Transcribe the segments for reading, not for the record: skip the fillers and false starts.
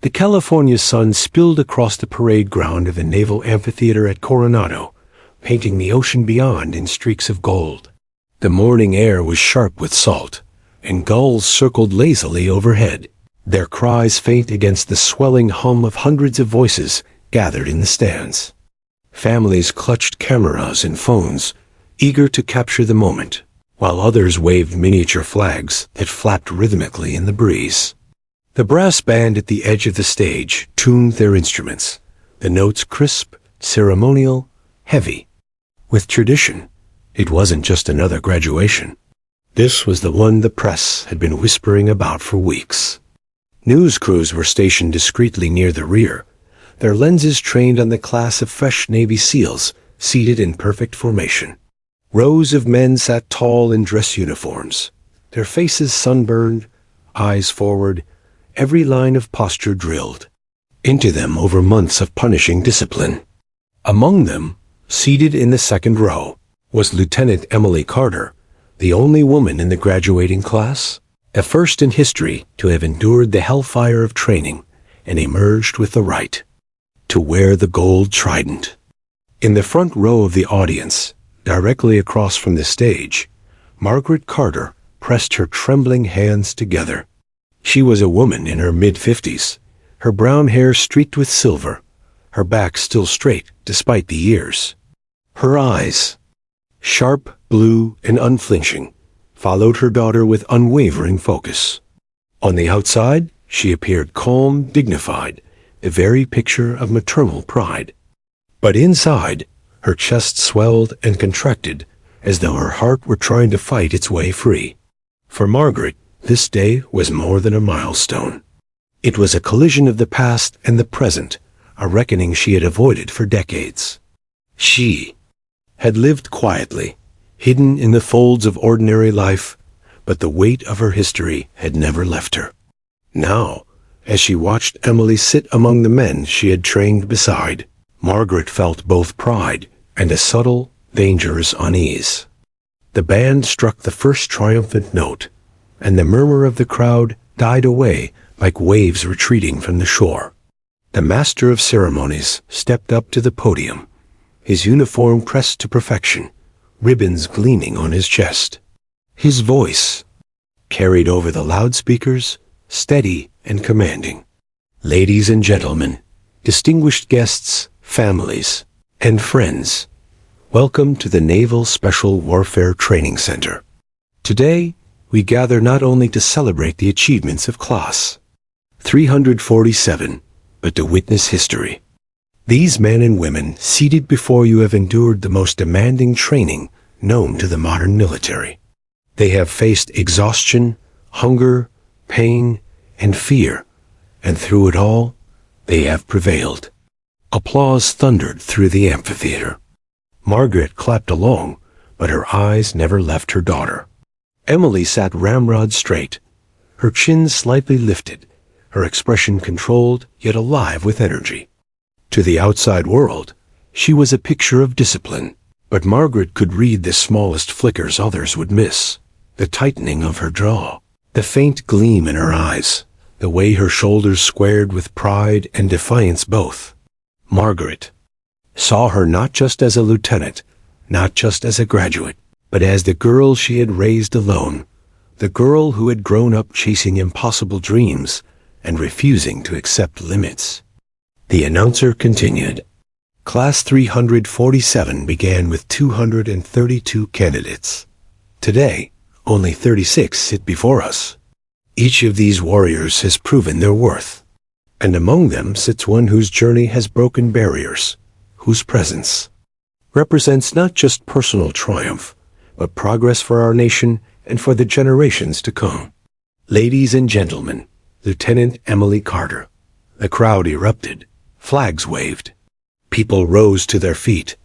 The California sun spilled across the parade ground of the Naval Amphitheater at Coronado, painting the ocean beyond in streaks of gold. The morning air was sharp with salt, and gulls circled lazily overhead, their cries faint against the swelling hum of hundreds of voices gathered in the stands. Families clutched cameras and phones, eager to capture the moment, while others waved miniature flags that flapped rhythmically in the breeze. The brass band at the edge of the stage tuned their instruments, the notes crisp, ceremonial, heavy. With tradition, it wasn't just another graduation. This was the one the press had been whispering about for weeks. News crews were stationed discreetly near the rear, their lenses trained on the class of fresh Navy SEALs seated in perfect formation. Rows of men sat tall in dress uniforms, their faces sunburned, eyes forward, every line of posture drilled into them over months of punishing discipline. Among them, seated in the second row, was Lieutenant Emily Carter, the only woman in the graduating class, a first in history to have endured the hellfire of training and emerged with the right to wear the gold trident. In the front row of the audience, directly across from the stage, Margaret Carter pressed her trembling hands together. She was a woman in her mid-50s, her brown hair streaked with silver, her back still straight despite the years. Her eyes, sharp, blue, and unflinching, followed her daughter with unwavering focus. On the outside, she appeared calm, dignified, the very picture of maternal pride. But inside, her chest swelled and contracted as though her heart were trying to fight its way free. For Margaret, this day was more than a milestone. It was a collision of the past and the present, a reckoning she had avoided for decades. She had lived quietly, hidden in the folds of ordinary life, but the weight of her history had never left her. Now, as she watched Emily sit among the men she had trained beside, Margaret felt both pride and a subtle, dangerous unease. The band struck the first triumphant note, and the murmur of the crowd died away like waves retreating from the shore. The master of ceremonies stepped up to the podium, his uniform pressed to perfection, ribbons gleaming on his chest. His voice carried over the loudspeakers, steady and commanding. Ladies and gentlemen, distinguished guests, families, and friends, welcome to the Naval Special Warfare Training Center. Today, we gather not only to celebrate the achievements of Class 347, but to witness history. These men and women seated before you have endured the most demanding training known to the modern military. They have faced exhaustion, hunger, pain, and fear, and through it all, they have prevailed. Applause thundered through the amphitheater. Margaret clapped along, but her eyes never left her daughter. Emily sat ramrod straight, her chin slightly lifted, her expression controlled yet alive with energy. To the outside world, she was a picture of discipline, but Margaret could read the smallest flickers others would miss, the tightening of her jaw, the faint gleam in her eyes, the way her shoulders squared with pride and defiance both. Margaret saw her not just as a lieutenant, not just as a graduate, but as the girl she had raised alone, the girl who had grown up chasing impossible dreams and refusing to accept limits. The announcer continued. Class 347 began with 232 candidates. Today, only 36 sit before us. Each of these warriors has proven their worth, and among them sits one whose journey has broken barriers, whose presence represents not just personal triumph, but progress for our nation and for the generations to come. Ladies and gentlemen, Lieutenant Emily Carter. The crowd erupted, flags waved. People rose to their feet,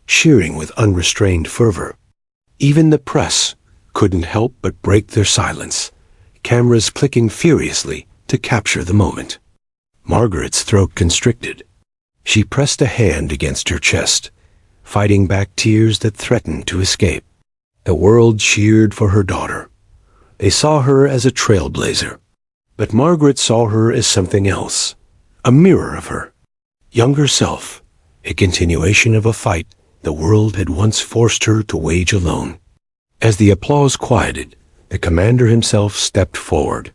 cheering with unrestrained fervor. Even the press couldn't help but break their silence, cameras clicking furiously to capture the moment. Margaret's throat constricted. She pressed a hand against her chest, fighting back tears that threatened to escape. The world cheered for her daughter. They saw her as a trailblazer, but Margaret saw her as something else, a mirror of her younger self, a continuation of a fight the world had once forced her to wage alone. As the applause quieted, the commander himself stepped forward.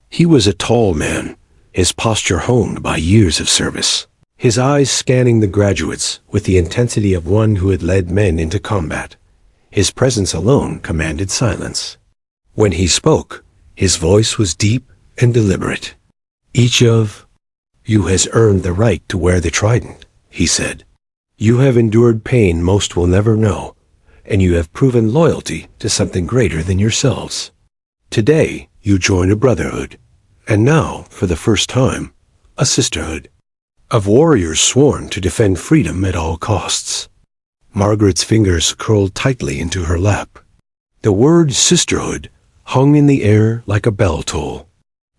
He was a tall man, his posture honed by years of service, his eyes scanning the graduates with the intensity of one who had led men into combat. His presence alone commanded silence. When he spoke, his voice was deep and deliberate. "Each of you has earned the right to wear the trident," he said. "You have endured pain most will never know, and you have proven loyalty to something greater than yourselves. Today, you join a brotherhood, and now, for the first time, a sisterhood, of warriors sworn to defend freedom at all costs." Margaret's fingers curled tightly into her lap. The word sisterhood hung in the air like a bell toll.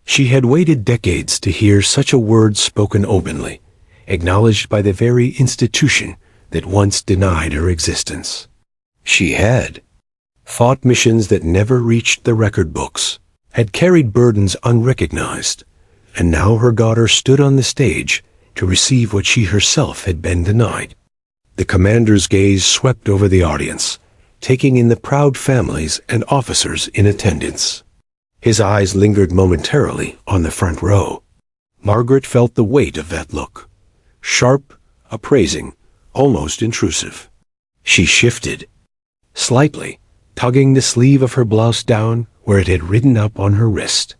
She had waited decades to hear such a word spoken openly, acknowledged by the very institution that once denied her existence. She had fought missions that never reached the record books, had carried burdens unrecognized, and now her daughter stood on the stage to receive what she herself had been denied. The commander's gaze swept over the audience, taking in the proud families and officers in attendance. His eyes lingered momentarily on the front row. Margaret felt the weight of that look, sharp, appraising, almost intrusive. She shifted slightly, tugging the sleeve of her blouse down where it had ridden up on her wrist.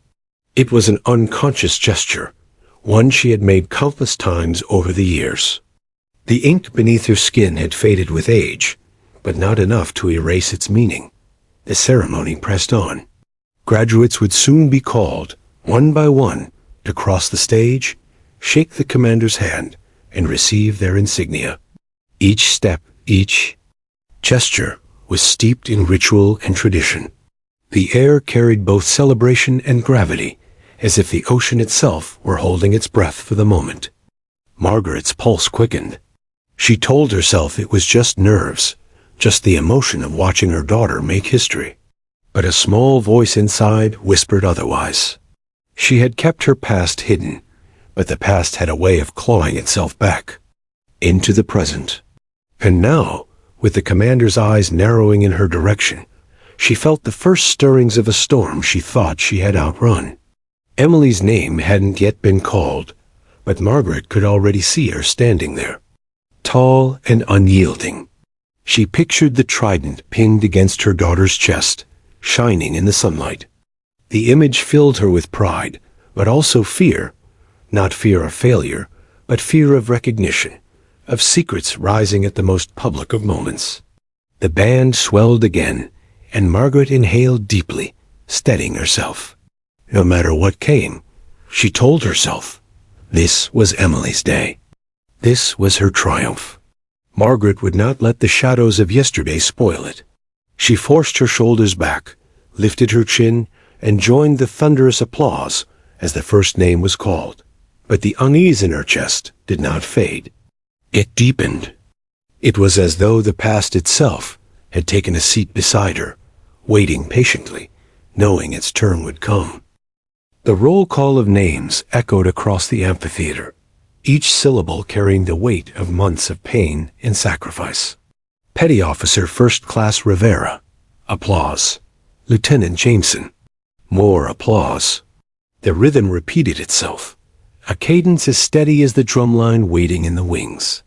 It was an unconscious gesture, one she had made countless times over the years. The ink beneath her skin had faded with age, but not enough to erase its meaning. The ceremony pressed on. Graduates would soon be called, one by one, to cross the stage, shake the commander's hand, and receive their insignia. Each step, each gesture was steeped in ritual and tradition. The air carried both celebration and gravity, as if the ocean itself were holding its breath for the moment. Margaret's pulse quickened. She told herself it was just nerves, just the emotion of watching her daughter make history. But a small voice inside whispered otherwise. She had kept her past hidden, but the past had a way of clawing itself back into the present. And now, with the commander's eyes narrowing in her direction, she felt the first stirrings of a storm she thought she had outrun. Emily's name hadn't yet been called, but Margaret could already see her standing there, tall and unyielding. She pictured the trident pinned against her daughter's chest, shining in the sunlight. The image filled her with pride, but also fear, not fear of failure, but fear of recognition, of secrets rising at the most public of moments. The band swelled again, and Margaret inhaled deeply, steadying herself. No matter what came, she told herself, this was Emily's day. This was her triumph. Margaret would not let the shadows of yesterday spoil it. She forced her shoulders back, lifted her chin, and joined the thunderous applause as the first name was called. But the unease in her chest did not fade. It deepened. It was as though the past itself had taken a seat beside her, waiting patiently, knowing its turn would come. The roll call of names echoed across the amphitheater, each syllable carrying the weight of months of pain and sacrifice. Petty Officer First Class Rivera. Applause. Lieutenant Jameson. More applause. The rhythm repeated itself, a cadence as steady as the drumline waiting in the wings.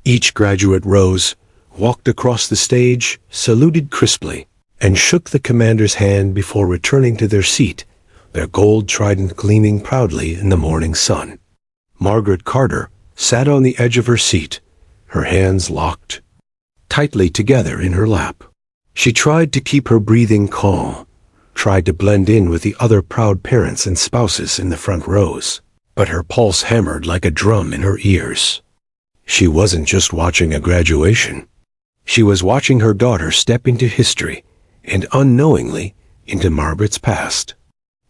Each graduate rose, walked across the stage, saluted crisply, and shook the commander's hand before returning to their seat, their gold trident gleaming proudly in the morning sun. Margaret Carter sat on the edge of her seat, her hands locked tightly together in her lap. She tried to keep her breathing calm, tried to blend in with the other proud parents and spouses in the front rows, but her pulse hammered like a drum in her ears. She wasn't just watching a graduation. She was watching her daughter step into history, and unknowingly into Margaret's past.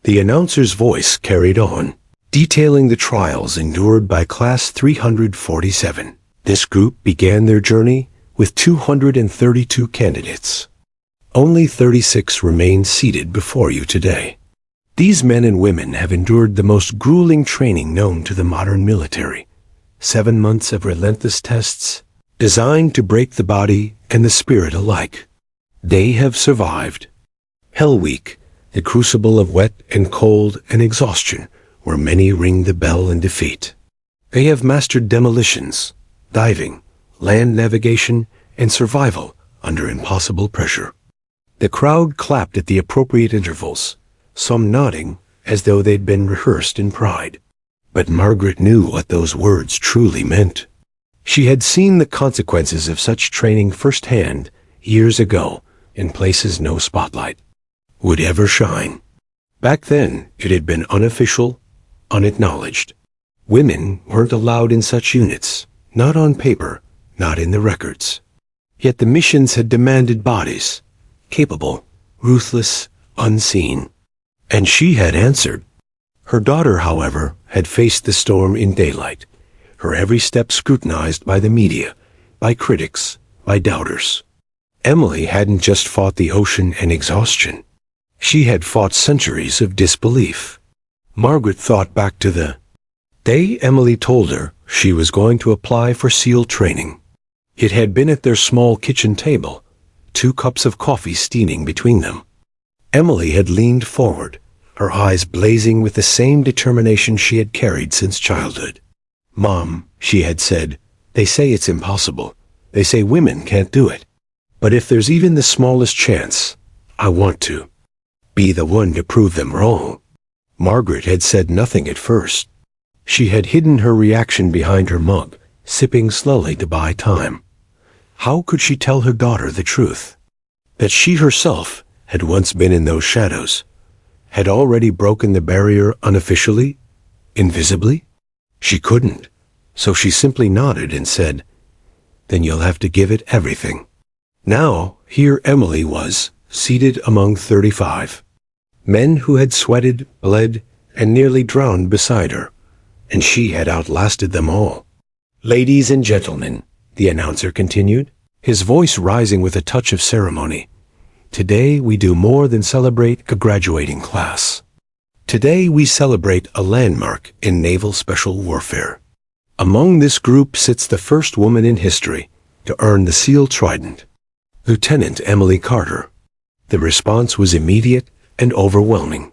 The announcer's voice carried on, detailing the trials endured by Class 347. This group began their journey with 232 candidates. Only 36 remain seated before you today. These men and women have endured the most grueling training known to the modern military. 7 months of relentless tests, designed to break the body and the spirit alike. They have survived. Hell Week, the crucible of wet and cold and exhaustion, where many ring the bell in defeat. They have mastered demolitions, diving, land navigation, and survival under impossible pressure. The crowd clapped at the appropriate intervals, some nodding as though they'd been rehearsed in pride. But Margaret knew what those words truly meant. She had seen the consequences of such training firsthand years ago in places no spotlight would ever shine. Back then, it had been unofficial, unacknowledged. Women weren't allowed in such units, not on paper, not in the records. Yet the missions had demanded bodies, capable, ruthless, unseen. And she had answered. Her daughter, however, had faced the storm in daylight, her every step scrutinized by the media, by critics, by doubters. Emily hadn't just fought the ocean and exhaustion. She had fought centuries of disbelief. Margaret thought back to the day Emily told her she was going to apply for SEAL training. It had been at their small kitchen table, 2 cups of coffee steaming between them. Emily had leaned forward, her eyes blazing with the same determination she had carried since childhood. "Mom," she had said, "they say it's impossible. They say women can't do it. But if there's even the smallest chance, I want to be the one to prove them wrong." Margaret had said nothing at first. She had hidden her reaction behind her mug, sipping slowly to buy time. How could she tell her daughter the truth? That she herself had once been in those shadows, had already broken the barrier unofficially, invisibly? She couldn't, so she simply nodded and said, "Then you'll have to give it everything." Now, here Emily was, seated among 35 men who had sweated, bled, and nearly drowned beside her, and she had outlasted them all. "Ladies and gentlemen," the announcer continued, his voice rising with a touch of ceremony, "today we do more than celebrate a graduating class. Today we celebrate a landmark in naval special warfare. Among this group sits the first woman in history to earn the SEAL Trident, Lieutenant Emily Carter." The response was immediate and overwhelming.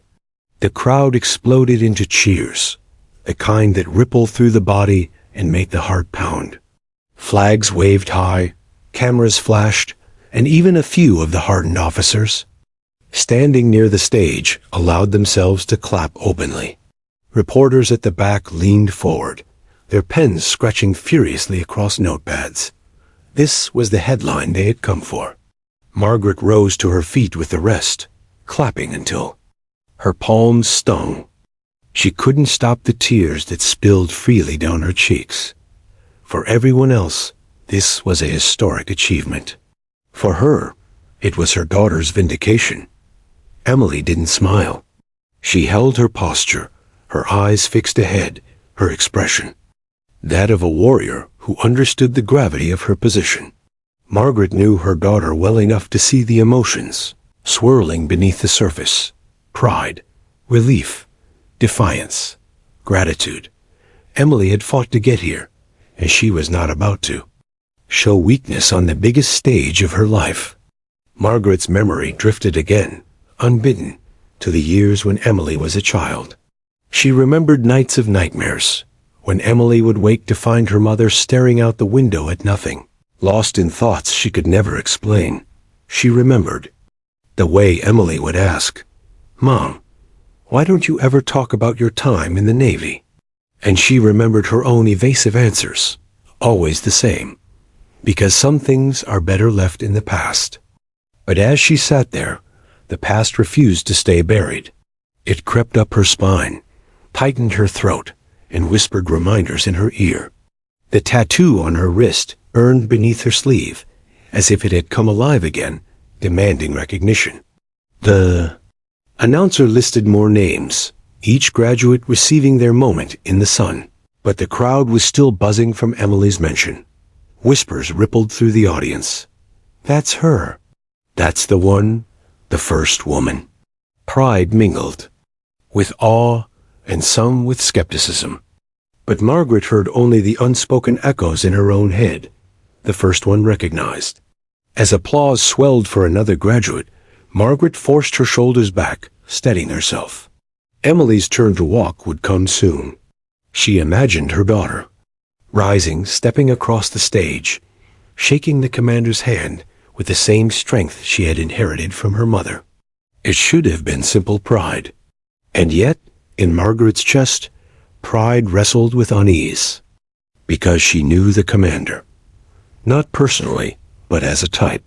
The crowd exploded into cheers, the kind that ripple through the body and make the heart pound. Flags waved high, cameras flashed, and even a few of the hardened officers, standing near the stage, allowed themselves to clap openly. Reporters at the back leaned forward, their pens scratching furiously across notepads. This was the headline they had come for. Margaret rose to her feet with the rest, clapping until her palms stung. She couldn't stop the tears that spilled freely down her cheeks. For everyone else, this was a historic achievement. For her, it was her daughter's vindication. Emily didn't smile. She held her posture, her eyes fixed ahead, her expression that of a warrior who understood the gravity of her position. Margaret knew her daughter well enough to see the emotions swirling beneath the surface: pride, relief, defiance, gratitude. Emily had fought to get here, and she was not about to show weakness on the biggest stage of her life. Margaret's memory drifted again, unbidden, to the years when Emily was a child. She remembered nights of nightmares, when Emily would wake to find her mother staring out the window at nothing, lost in thoughts she could never explain. She remembered the way Emily would ask, "Mom, why don't you ever talk about your time in the Navy?" And she remembered her own evasive answers, always the same: because some things are better left in the past. But as she sat there, the past refused to stay buried. It crept up her spine, tightened her throat, and whispered reminders in her ear. The tattoo on her wrist burned beneath her sleeve, as if it had come alive again, demanding recognition. The announcer listed more names, each graduate receiving their moment in the sun. But the crowd was still buzzing from Emily's mention. Whispers rippled through the audience. "That's her. That's the one, the first woman." Pride mingled. with awe and some with skepticism. But Margaret heard only the unspoken echoes in her own head, the first one recognized. As applause swelled for another graduate, Margaret forced her shoulders back, steadying herself. Emily's turn to walk would come soon. She imagined her daughter, rising, stepping across the stage, shaking the commander's hand with the same strength she had inherited from her mother. It should have been simple pride. And yet, in Margaret's chest, pride wrestled with unease. Because she knew the commander. Not personally, but as a type.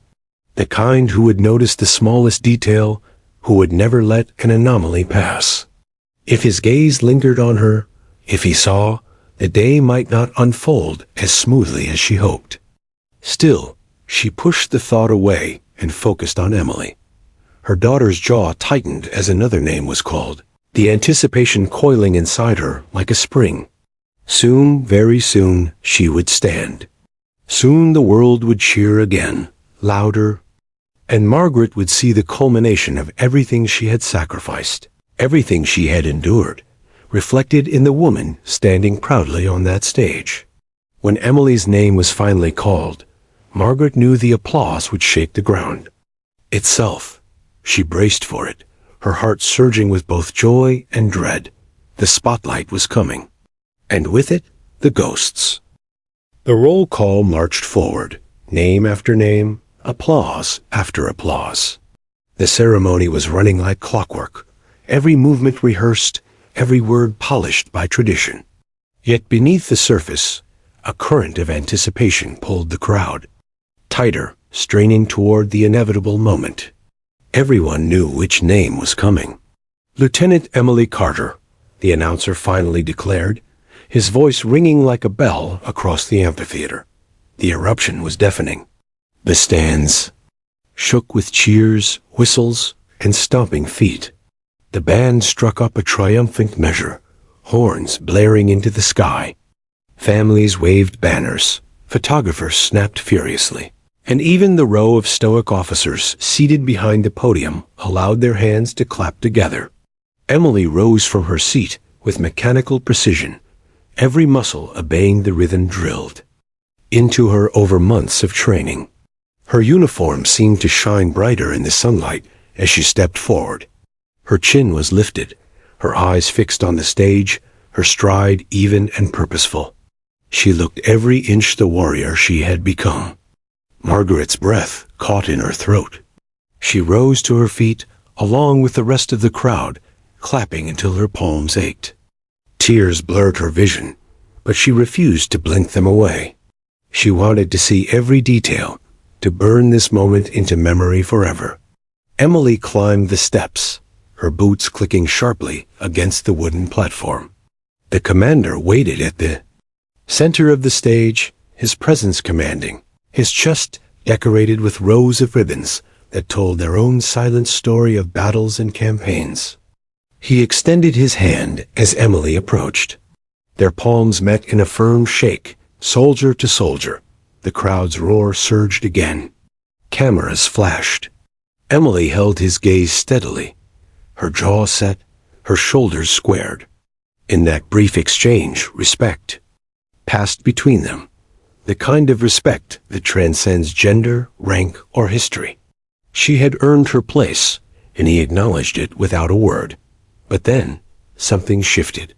The kind who would notice the smallest detail, who would never let an anomaly pass. If his gaze lingered on her, if he saw, the day might not unfold as smoothly as she hoped. Still, she pushed the thought away and focused on Emily. Her daughter's jaw tightened as another name was called, the anticipation coiling inside her like a spring. Soon, very soon, she would stand. Soon the world would cheer again, louder, and Margaret would see the culmination of everything she had sacrificed, everything she had endured, reflected in the woman standing proudly on that stage. When Emily's name was finally called, Margaret knew the applause would shake the ground. Itself, she braced for it, her heart surging with both joy and dread. The spotlight was coming, and with it, the ghosts. The roll call marched forward, name after name, applause after applause. The ceremony was running like clockwork, every movement rehearsed, every word polished by tradition. Yet beneath the surface, a current of anticipation pulled the crowd, tighter, straining toward the inevitable moment. Everyone knew which name was coming. Lieutenant Emily Carter, the announcer finally declared, his voice ringing like a bell across the amphitheater. The eruption was deafening. The stands shook with cheers, whistles, and stomping feet. The band struck up a triumphant measure, horns blaring into the sky. Families waved banners, photographers snapped furiously, and even the row of stoic officers seated behind the podium allowed their hands to clap together. Emily rose from her seat with mechanical precision, every muscle obeying the rhythm drilled into her over months of training. Her uniform seemed to shine brighter in the sunlight as she stepped forward. Her chin was lifted, her eyes fixed on the stage, her stride even and purposeful. She looked every inch the warrior she had become. Margaret's breath caught in her throat. She rose to her feet, along with the rest of the crowd, clapping until her palms ached. Tears blurred her vision, but she refused to blink them away. She wanted to see every detail, to burn this moment into memory forever. Emily climbed the steps, her boots clicking sharply against the wooden platform. The commander waited at the center of the stage, his presence commanding, his chest decorated with rows of ribbons that told their own silent story of battles and campaigns. He extended his hand as Emily approached. Their palms met in a firm shake, soldier to soldier. The crowd's roar surged again. Cameras flashed. Emily held his gaze steadily, her jaw set, her shoulders squared. In that brief exchange, respect passed between them, the kind of respect that transcends gender, rank, or history. She had earned her place, and he acknowledged it without a word. But then, something shifted.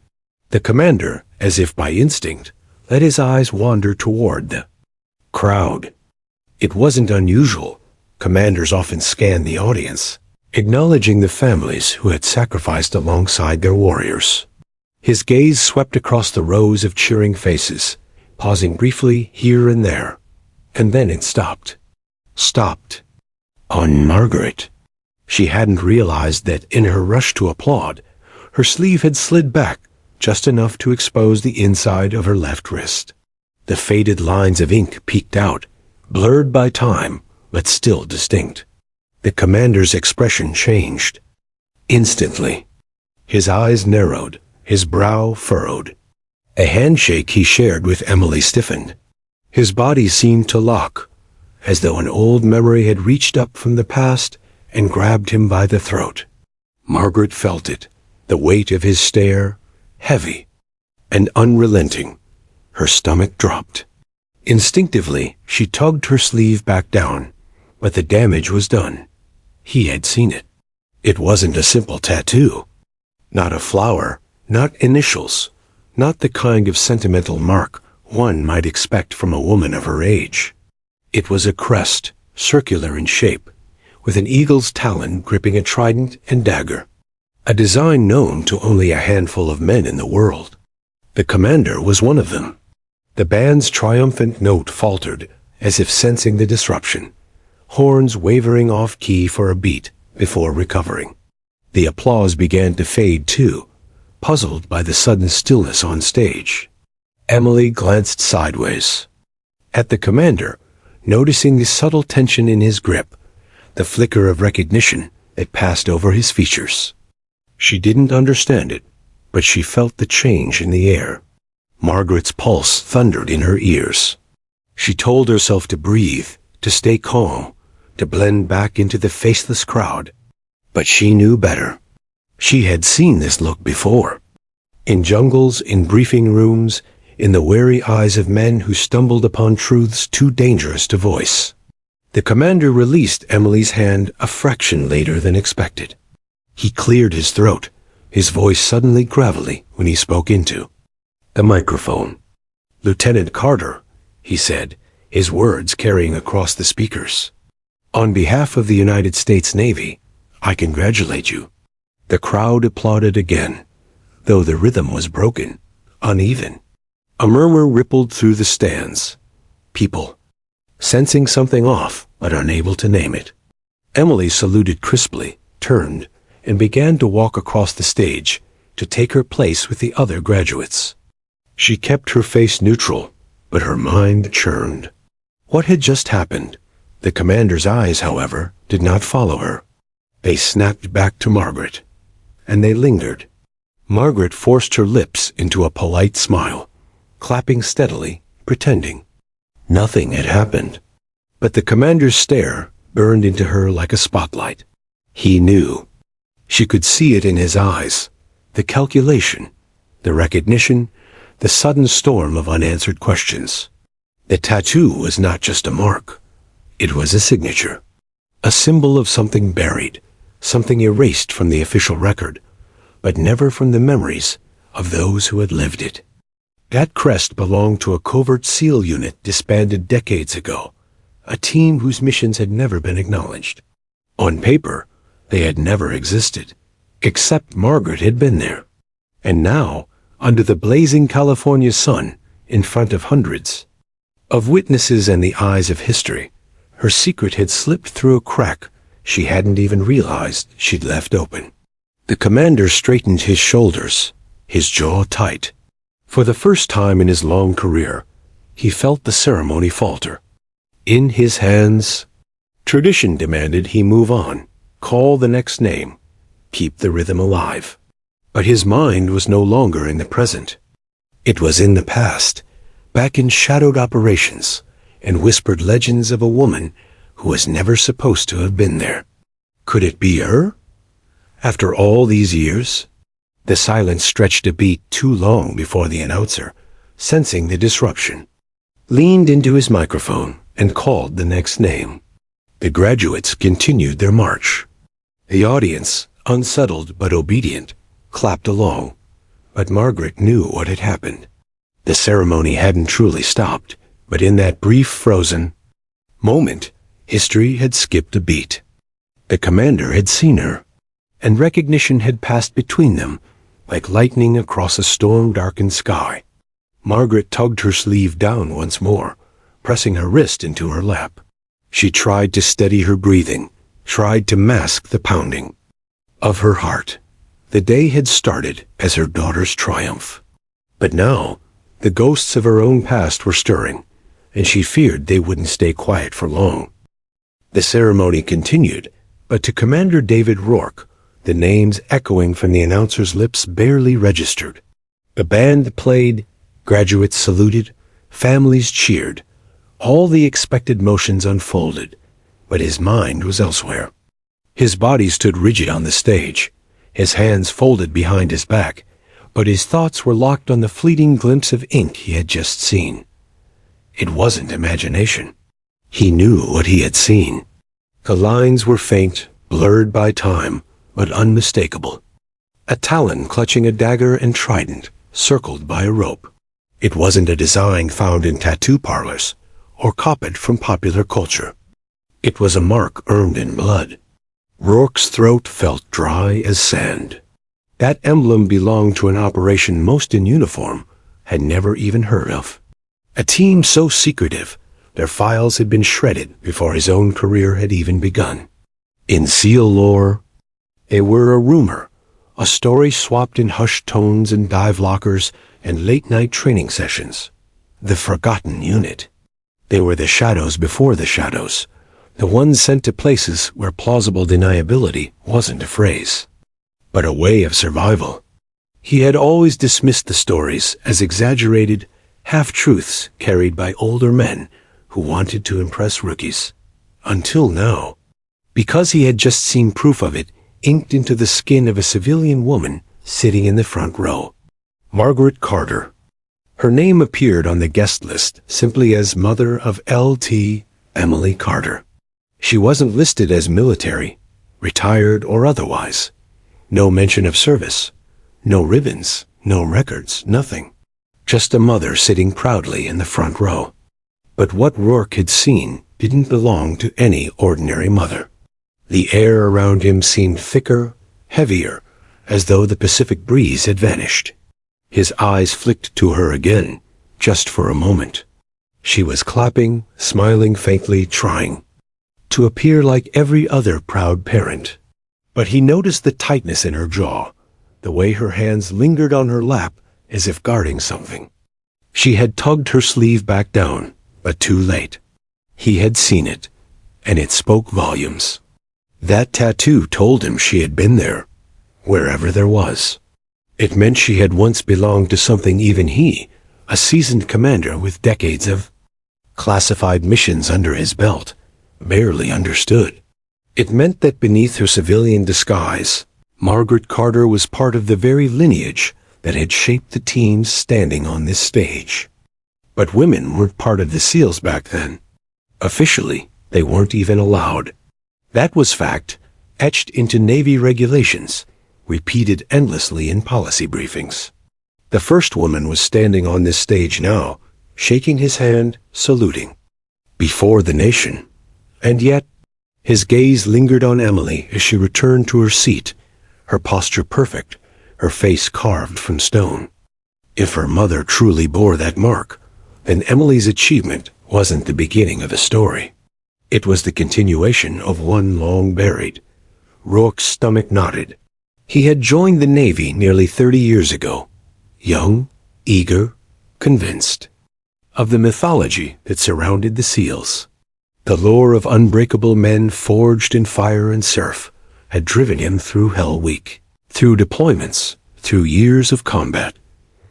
The commander, as if by instinct, let his eyes wander toward the crowd. It wasn't unusual. Commanders often scanned the audience, acknowledging the families who had sacrificed alongside their warriors. His gaze swept across the rows of cheering faces, pausing briefly here and there, and then it stopped. Stopped. On Margaret. She hadn't realized that in her rush to applaud, her sleeve had slid back just enough to expose the inside of her left wrist. The faded lines of ink peeked out, blurred by time, but still distinct. The commander's expression changed. Instantly. His eyes narrowed, his brow furrowed. A handshake he shared with Emily stiffened. His body seemed to lock, as though an old memory had reached up from the past and grabbed him by the throat. Margaret felt it, The weight of his stare, heavy and unrelenting. Her stomach dropped. Instinctively, she tugged her sleeve back down, but the damage was done. He had seen it. It wasn't a simple tattoo. Not a flower, not initials, not the kind of sentimental mark one might expect from a woman of her age. It was a crest, circular in shape, with an eagle's talon gripping a trident and dagger, a design known to only a handful of men in the world. The commander was one of them. The band's triumphant note faltered, as if sensing the disruption, horns wavering off-key for a beat before recovering. The applause began to fade too, puzzled by the sudden stillness on stage. Emily glanced sideways at the commander, noticing the subtle tension in his grip, the flicker of recognition that passed over his features. She didn't understand it, but she felt the change in the air. Margaret's pulse thundered in her ears. She told herself to breathe, to stay calm, to blend back into the faceless crowd. But she knew better. She had seen this look before. In jungles, in briefing rooms, in the wary eyes of men who stumbled upon truths too dangerous to voice. The commander released Emily's hand a fraction later than expected. He cleared his throat, his voice suddenly gravelly when he spoke into the microphone. "Lieutenant Carter," he said, his words carrying across the speakers. "On behalf of the United States Navy, I congratulate you." The crowd applauded again, though the rhythm was broken, uneven. A murmur rippled through the stands. People, sensing something off, but unable to name it. Emily saluted crisply, turned, and began to walk across the stage to take her place with the other graduates. She kept her face neutral, but her mind churned. What had just happened? The commander's eyes, however, did not follow her. They snapped back to Margaret, and they lingered. Margaret forced her lips into a polite smile, clapping steadily, pretending. Nothing had happened. But the commander's stare burned into her like a spotlight. He knew. She could see it in his eyes, the calculation, the recognition, the sudden storm of unanswered questions. The tattoo was not just a mark. It was a signature, a symbol of something buried, something erased from the official record, but never from the memories of those who had lived it. That crest belonged to a covert SEAL unit disbanded decades ago, a team whose missions had never been acknowledged. On paper, they had never existed, except Margaret had been there. And now, under the blazing California sun, in front of hundreds of witnesses and the eyes of history, her secret had slipped through a crack she hadn't even realized she'd left open. The commander straightened his shoulders, his jaw tight. For the first time in his long career, he felt the ceremony falter. In his hands, tradition demanded he move on, call the next name, keep the rhythm alive. But his mind was no longer in the present. It was in the past, back in shadowed operations and whispered legends of a woman who was never supposed to have been there. Could it be her? After all these years? The silence stretched a beat too long before the announcer, sensing the disruption, leaned into his microphone and called the next name. The graduates continued their march. The audience, unsettled but obedient, clapped along, but Margaret knew what had happened. The ceremony hadn't truly stopped, but in that brief frozen moment, history had skipped a beat. The commander had seen her, and recognition had passed between them, like lightning across a storm-darkened sky. Margaret tugged her sleeve down once more, pressing her wrist into her lap. She tried to steady her breathing, tried to mask the pounding of her heart. The day had started as her daughter's triumph. But now, the ghosts of her own past were stirring, and she feared they wouldn't stay quiet for long. The ceremony continued, but to Commander David Rourke, the names echoing from the announcer's lips barely registered. The band played, graduates saluted, families cheered. All the expected motions unfolded, but his mind was elsewhere. His body stood rigid on the stage, his hands folded behind his back, but his thoughts were locked on the fleeting glimpse of ink he had just seen. It wasn't imagination. He knew what he had seen. The lines were faint, blurred by time, but unmistakable. A talon clutching a dagger and trident, circled by a rope. It wasn't a design found in tattoo parlors, or copied from popular culture. It was a mark earned in blood. Rourke's throat felt dry as sand. That emblem belonged to an operation most in uniform had never even heard of. A team so secretive, their files had been shredded before his own career had even begun. In SEAL lore, they were a rumor, a story swapped in hushed tones and dive lockers and late-night training sessions. The forgotten unit. They were the shadows before the shadows, the ones sent to places where plausible deniability wasn't a phrase, but a way of survival. He had always dismissed the stories as exaggerated half-truths carried by older men who wanted to impress rookies. Until now, because he had just seen proof of it inked into the skin of a civilian woman sitting in the front row. Margaret Carter. Her name appeared on the guest list simply as mother of L.T. Emily Carter. She wasn't listed as military, retired or otherwise. No mention of service. No ribbons, no records, nothing. Just a mother sitting proudly in the front row. But what Rourke had seen didn't belong to any ordinary mother. The air around him seemed thicker, heavier, as though the Pacific breeze had vanished. His eyes flicked to her again, just for a moment. She was clapping, smiling faintly, trying to appear like every other proud parent. But he noticed the tightness in her jaw, the way her hands lingered on her lap as if guarding something. She had tugged her sleeve back down, but too late. He had seen it, and it spoke volumes. That tattoo told him she had been there, wherever there was. It meant she had once belonged to something even he, a seasoned commander with decades of classified missions under his belt, barely understood. It meant that beneath her civilian disguise, Margaret Carter was part of the very lineage that had shaped the teams standing on this stage. But women weren't part of the SEALs back then. Officially, they weren't even allowed. That was fact, etched into Navy regulations, repeated endlessly in policy briefings. The first woman was standing on this stage now, shaking his hand, saluting. Before the nation. And yet, his gaze lingered on Emily as she returned to her seat, her posture perfect, her face carved from stone. If her mother truly bore that mark, then Emily's achievement wasn't the beginning of a story. It was the continuation of one long buried. Rourke's stomach knotted. He had joined the Navy nearly 30 years ago, young, eager, convinced of the mythology that surrounded the SEALs. The lore of unbreakable men forged in fire and surf had driven him through Hell Week, through deployments, through years of combat.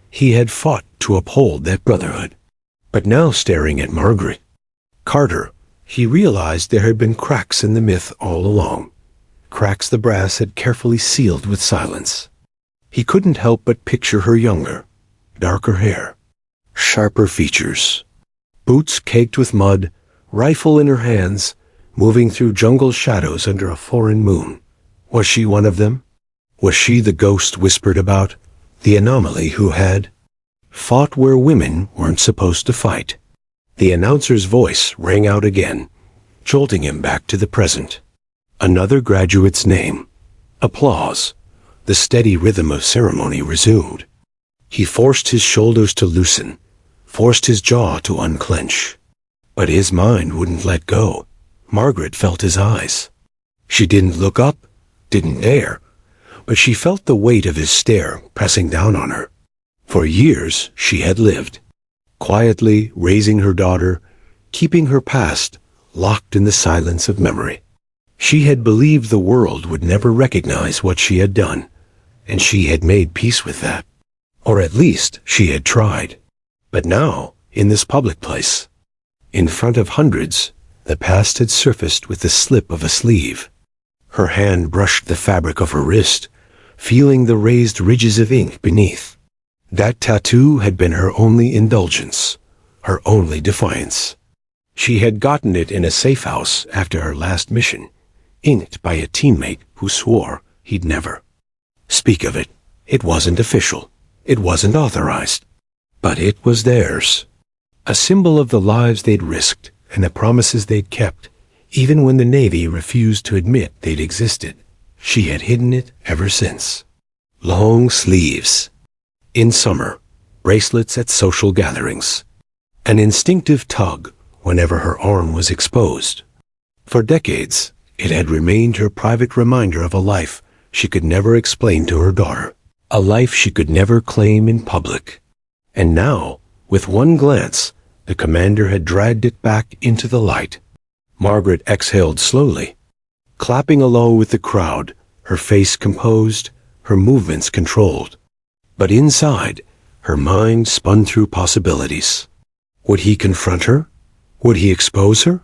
He had fought to uphold that brotherhood. But now, staring at Margaret Carter, he realized there had been cracks in the myth all along, cracks the brass had carefully sealed with silence. He couldn't help but picture her younger, darker hair, sharper features, boots caked with mud, rifle in her hands, moving through jungle shadows under a foreign moon. Was she one of them? Was she the ghost whispered about, the anomaly who had fought where women weren't supposed to fight? The announcer's voice rang out again, jolting him back to the present. Another graduate's name. Applause. The steady rhythm of ceremony resumed. He forced his shoulders to loosen, forced his jaw to unclench. But his mind wouldn't let go. Margaret felt his eyes. She didn't look up, didn't dare, but she felt the weight of his stare pressing down on her. For years she had lived, quietly raising her daughter, keeping her past locked in the silence of memory. She had believed the world would never recognize what she had done, and she had made peace with that. Or at least she had tried. But now, in this public place, in front of hundreds, the past had surfaced with the slip of a sleeve. Her hand brushed the fabric of her wrist, feeling the raised ridges of ink beneath. That tattoo had been her only indulgence, her only defiance. She had gotten it in a safe house after her last mission, inked by a teammate who swore he'd never speak of it. It wasn't official. It wasn't authorized. But it was theirs. A symbol of the lives they'd risked and the promises they'd kept, even when the Navy refused to admit they'd existed. She had hidden it ever since. Long sleeves. In summer, bracelets at social gatherings. An instinctive tug whenever her arm was exposed. For decades, it had remained her private reminder of a life she could never explain to her daughter, a life she could never claim in public. And now, with one glance, the commander had dragged it back into the light. Margaret exhaled slowly, clapping along with the crowd, her face composed, her movements controlled. But inside, her mind spun through possibilities. Would he confront her? Would he expose her?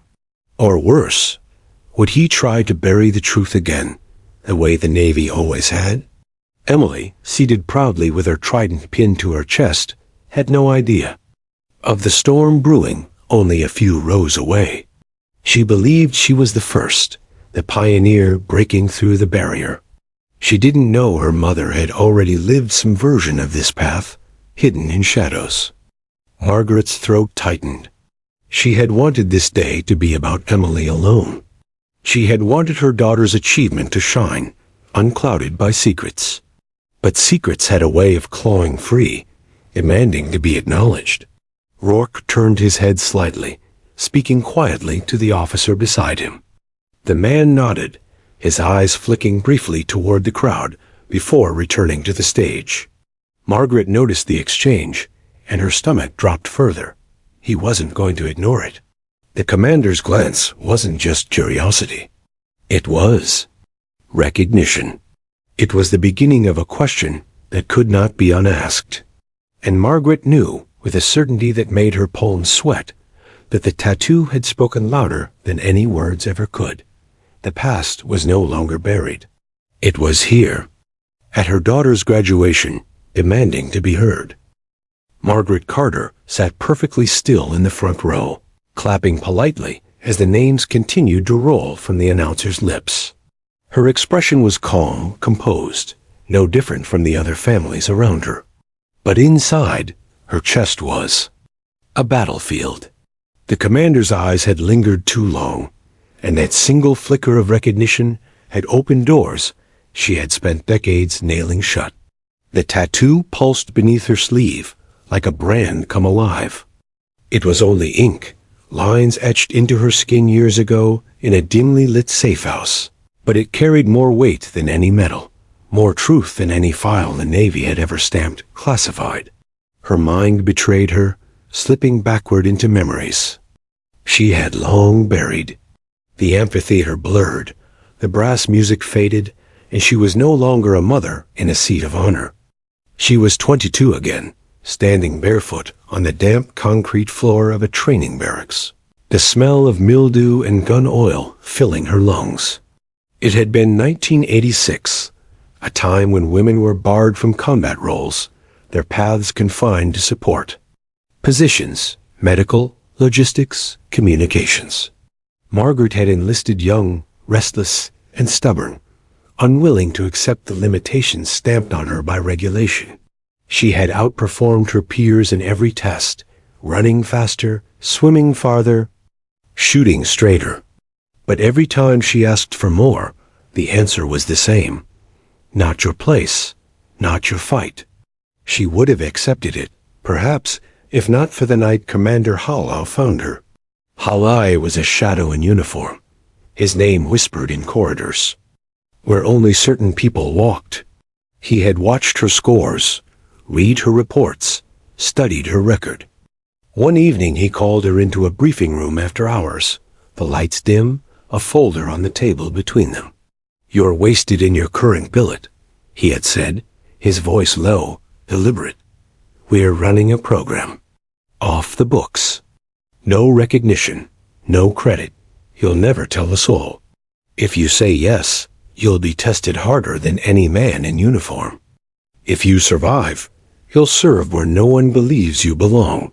Or worse, would he try to bury the truth again, the way the Navy always had? Emily, seated proudly with her trident pinned to her chest, had no idea of the storm brewing only a few rows away. She believed she was the first, the pioneer breaking through the barrier. She didn't know her mother had already lived some version of this path, hidden in shadows. Margaret's throat tightened. She had wanted this day to be about Emily alone. She had wanted her daughter's achievement to shine, unclouded by secrets. But secrets had a way of clawing free, demanding to be acknowledged. Rourke turned his head slightly, speaking quietly to the officer beside him. The man nodded, his eyes flicking briefly toward the crowd before returning to the stage. Margaret noticed the exchange, and her stomach dropped further. He wasn't going to ignore it. The commander's glance wasn't just curiosity. It was recognition. It was the beginning of a question that could not be unasked. And Margaret knew, with a certainty that made her palms sweat, that the tattoo had spoken louder than any words ever could. The past was no longer buried. It was here, at her daughter's graduation, demanding to be heard. Margaret Carter sat perfectly still in the front row, clapping politely as the names continued to roll from the announcer's lips. Her expression was calm, composed, no different from the other families around her. But inside, her chest was a battlefield. The commander's eyes had lingered too long, and that single flicker of recognition had opened doors she had spent decades nailing shut. The tattoo pulsed beneath her sleeve, like a brand come alive. It was only ink, lines etched into her skin years ago in a dimly lit safe house, but it carried more weight than any metal, more truth than any file the Navy had ever stamped classified. Her mind betrayed her, slipping backward into memories she had long buried. The amphitheater blurred, the brass music faded, and she was no longer a mother in a seat of honor. She was 22 again, standing barefoot on the damp concrete floor of a training barracks, the smell of mildew and gun oil filling her lungs. It had been 1986, a time when women were barred from combat roles, their paths confined to support positions, medical, logistics, communications. Margaret had enlisted young, restless, and stubborn, unwilling to accept the limitations stamped on her by regulation. She had outperformed her peers in every test, running faster, swimming farther, shooting straighter. But every time she asked for more, the answer was the same. Not your place, not your fight. She would have accepted it, perhaps, if not for the night Commander Halt found her. Halt was a shadow in uniform, his name whispered in corridors, where only certain people walked. He had watched her scores, read her reports, studied her record. One evening he called her into a briefing room after hours, the lights dim, a folder on the table between them. "You're wasted in your current billet," he had said, his voice low, deliberate. "We're running a program. Off the books. No recognition, no credit. You'll never tell a soul. If you say yes, you'll be tested harder than any man in uniform. If you survive, you'll serve where no one believes you belong.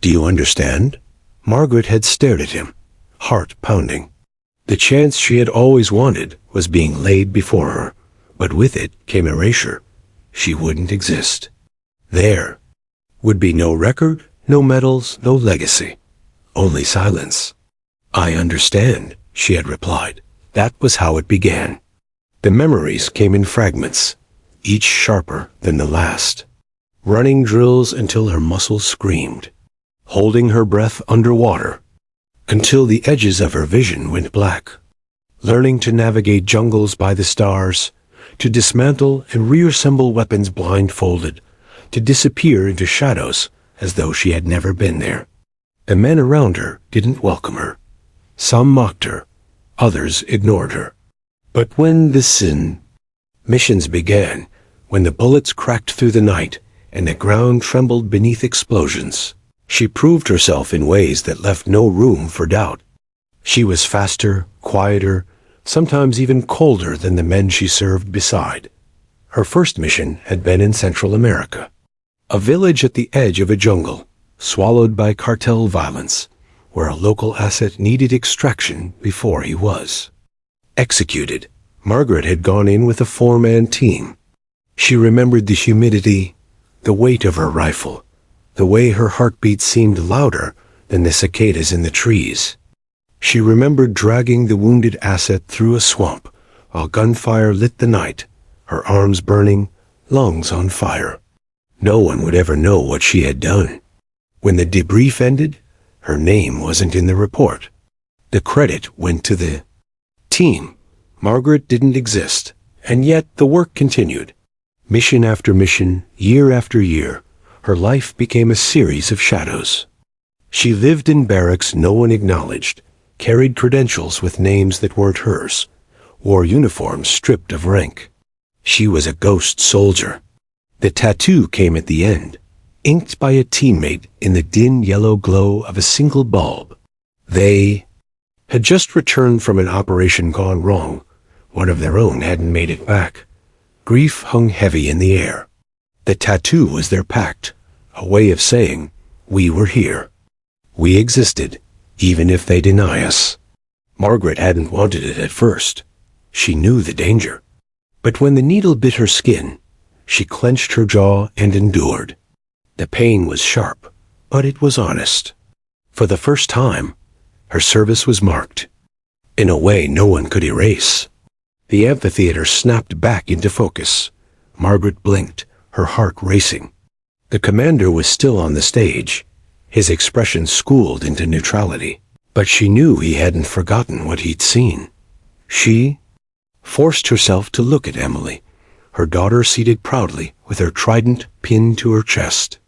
Do you understand?" Margaret had stared at him, heart pounding. The chance she had always wanted was being laid before her, but with it came erasure. She wouldn't exist. There would be no record, no medals, no legacy. Only silence. "I understand," she had replied. That was how it began. The memories came in fragments, each sharper than the last. Running drills until her muscles screamed. Holding her breath underwater until the edges of her vision went black. Learning to navigate jungles by the stars, to dismantle and reassemble weapons blindfolded, to disappear into shadows as though she had never been there. The men around her didn't welcome her. Some mocked her, others ignored her. But when the missions began, when the bullets cracked through the night and the ground trembled beneath explosions, she proved herself in ways that left no room for doubt. She was faster, quieter, sometimes even colder than the men she served beside. Her first mission had been in Central America, a village at the edge of a jungle, swallowed by cartel violence, where a local asset needed extraction before he was executed. Margaret had gone in with a four-man team. She remembered the humidity, the weight of her rifle, the way her heartbeat seemed louder than the cicadas in the trees. She remembered dragging the wounded asset through a swamp while gunfire lit the night, her arms burning, lungs on fire. No one would ever know what she had done. When the debrief ended, her name wasn't in the report. The credit went to the team. Margaret didn't exist, and yet the work continued. Mission after mission, year after year, her life became a series of shadows. She lived in barracks no one acknowledged, carried credentials with names that weren't hers, wore uniforms stripped of rank. She was a ghost soldier. The tattoo came at the end, inked by a teammate in the dim yellow glow of a single bulb. They had just returned from an operation gone wrong. One of their own hadn't made it back. Grief hung heavy in the air. The tattoo was their pact, a way of saying, we were here. We existed, even if they deny us. Margaret hadn't wanted it at first. She knew the danger. But when the needle bit her skin, she clenched her jaw and endured. The pain was sharp, but it was honest. For the first time, her service was marked, in a way no one could erase. The amphitheater snapped back into focus. Margaret blinked, her heart racing. The commander was still on the stage, his expression schooled into neutrality. But she knew he hadn't forgotten what he'd seen. She forced herself to look at Emily, her daughter seated proudly with her trident pinned to her chest.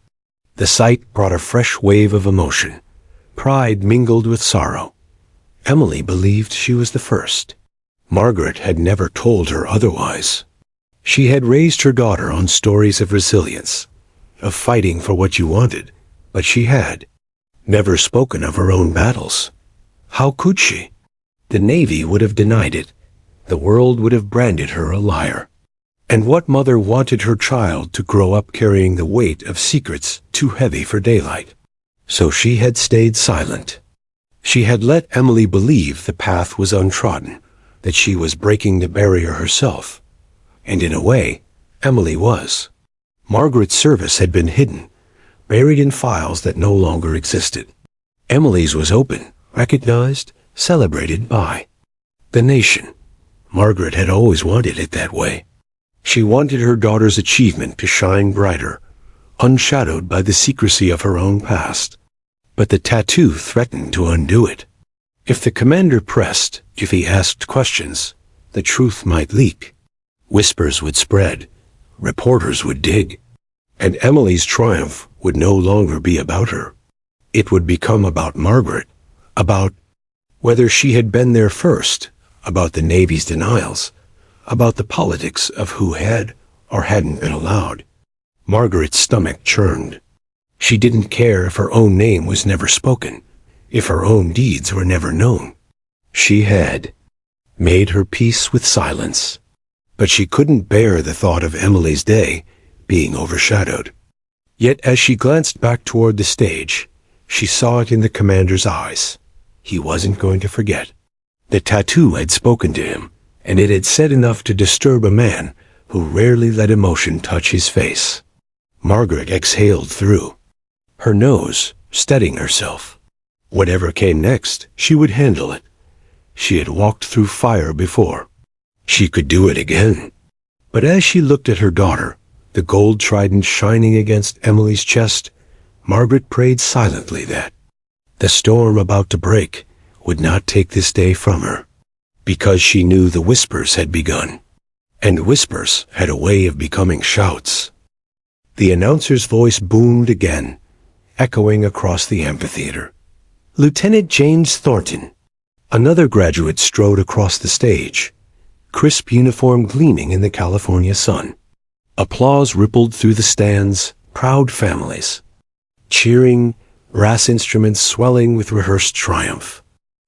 The sight brought a fresh wave of emotion. Pride mingled with sorrow. Emily believed she was the first. Margaret had never told her otherwise. She had raised her daughter on stories of resilience, of fighting for what you wanted, but she had never spoken of her own battles. How could she? The Navy would have denied it. The world would have branded her a liar. And what mother wanted her child to grow up carrying the weight of secrets too heavy for daylight? So she had stayed silent. She had let Emily believe the path was untrodden, that she was breaking the barrier herself. And in a way, Emily was. Margaret's service had been hidden, buried in files that no longer existed. Emily's was open, recognized, celebrated by the nation. Margaret had always wanted it that way. She wanted her daughter's achievement to shine brighter, unshadowed by the secrecy of her own past. But the tattoo threatened to undo it. If the commander pressed, if he asked questions, the truth might leak. Whispers would spread, reporters would dig, and Emily's triumph would no longer be about her. It would become about Margaret, about whether she had been there first, about the Navy's denials, about the politics of who had or hadn't been allowed. Margaret's stomach churned. She didn't care if her own name was never spoken, if her own deeds were never known. She had made her peace with silence. But she couldn't bear the thought of Emily's day being overshadowed. Yet as she glanced back toward the stage, she saw it in the commander's eyes. He wasn't going to forget. The tattoo had spoken to him, and it had said enough to disturb a man who rarely let emotion touch his face. Margaret exhaled through her nose, steadying herself. Whatever came next, she would handle it. She had walked through fire before. She could do it again. But as she looked at her daughter, the gold trident shining against Emily's chest, Margaret prayed silently that the storm about to break would not take this day from her, because she knew the whispers had begun, and whispers had a way of becoming shouts. The announcer's voice boomed again, echoing across the amphitheater. Lieutenant James Thornton. Another graduate strode across the stage, crisp uniform gleaming in the California sun. Applause rippled through the stands, proud families cheering, brass instruments swelling with rehearsed triumph.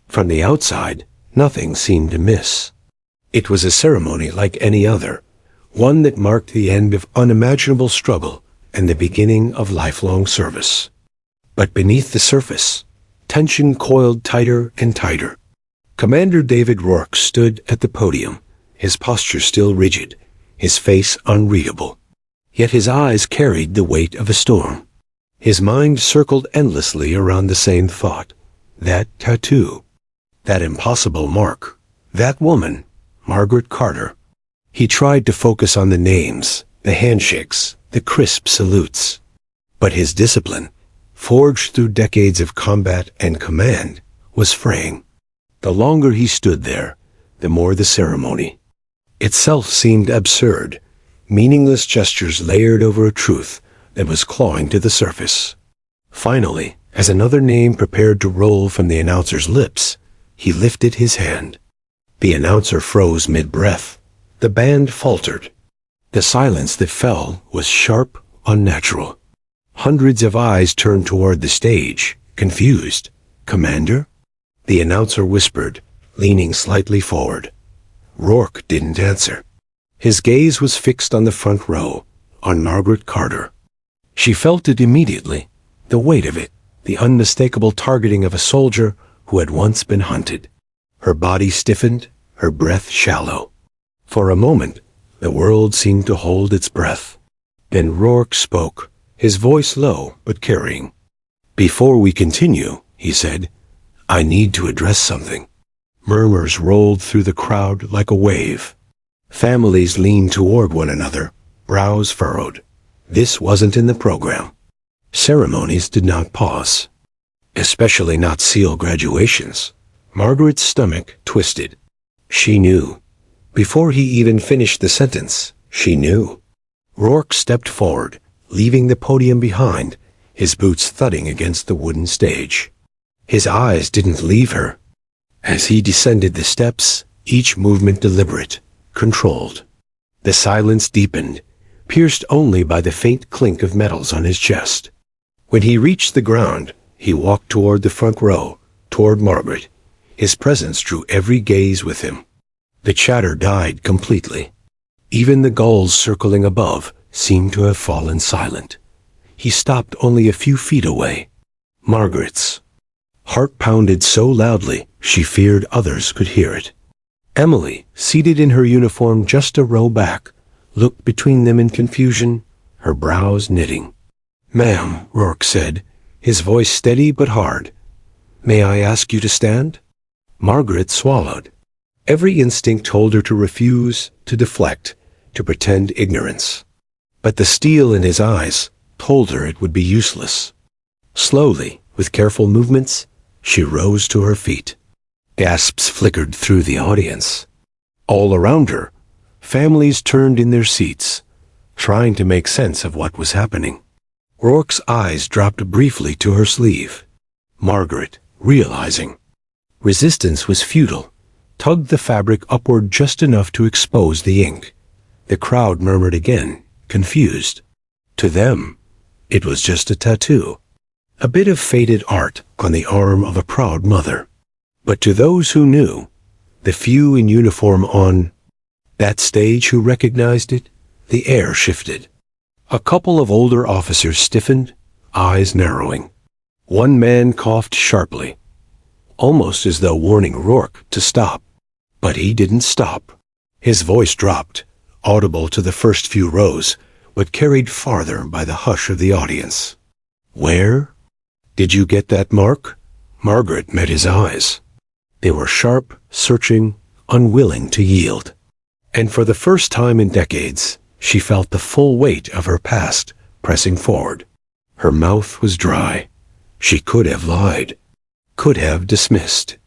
From the outside, nothing seemed amiss. It was a ceremony like any other, one that marked the end of unimaginable struggle and the beginning of lifelong service. But beneath the surface, tension coiled tighter and tighter. Commander David Rourke stood at the podium, his posture still rigid, his face unreadable. Yet his eyes carried the weight of a storm. His mind circled endlessly around the same thought. That tattoo. That impossible mark. That woman, Margaret Carter. He tried to focus on the names, the handshakes, the crisp salutes. But his discipline, forged through decades of combat and command, was fraying. The longer he stood there, the more the ceremony itself seemed absurd, meaningless gestures layered over a truth that was clawing to the surface. Finally, as another name prepared to roll from the announcer's lips, he lifted his hand. The announcer froze mid-breath. The band faltered. The silence that fell was sharp, unnatural. Hundreds of eyes turned toward the stage, confused. Commander? The announcer whispered, leaning slightly forward. Rourke didn't answer. His gaze was fixed on the front row, on Margaret Carter. She felt it immediately, the weight of it, the unmistakable targeting of a soldier who had once been hunted. Her body stiffened, her breath shallow. For a moment, the world seemed to hold its breath. Then Rourke spoke, his voice low but carrying. Before we continue, he said, I need to address something. Murmurs rolled through the crowd like a wave. Families leaned toward one another, brows furrowed. This wasn't in the program. Ceremonies did not pause. Especially not seal graduations. Margaret's stomach twisted. She knew. Before he even finished the sentence, she knew. Rourke stepped forward, leaving the podium behind, his boots thudding against the wooden stage. His eyes didn't leave her. As he descended the steps, each movement deliberate, controlled. The silence deepened, pierced only by the faint clink of metals on his chest. When he reached the ground, he walked toward the front row, toward Margaret. His presence drew every gaze with him. The chatter died completely. Even the gulls circling above seemed to have fallen silent. He stopped only a few feet away. Margaret's heart pounded so loudly she feared others could hear it. Emily, seated in her uniform just a row back, looked between them in confusion, her brows knitting. Ma'am, Rourke said, his voice steady but hard. May I ask you to stand? Margaret swallowed. Every instinct told her to refuse, to deflect, to pretend ignorance. But the steel in his eyes told her it would be useless. Slowly, with careful movements, she rose to her feet. Gasps flickered through the audience. All around her, families turned in their seats, trying to make sense of what was happening. Rourke's eyes dropped briefly to her sleeve. Margaret, realizing resistance was futile, tugged the fabric upward just enough to expose the ink. The crowd murmured again, confused. To them, it was just a tattoo, a bit of faded art on the arm of a proud mother. But to those who knew, The few in uniform on that stage who recognized it, the air shifted. A couple of older officers stiffened, eyes narrowing. One man coughed sharply, almost as though warning Rourke to stop. But he didn't stop. His voice dropped, audible to the first few rows, but carried farther by the hush of the audience. "Where did you get that mark?" Margaret met his eyes. They were sharp, searching, unwilling to yield. And for the first time in decades, she felt the full weight of her past pressing forward. Her mouth was dry. She could have lied, could have dismissed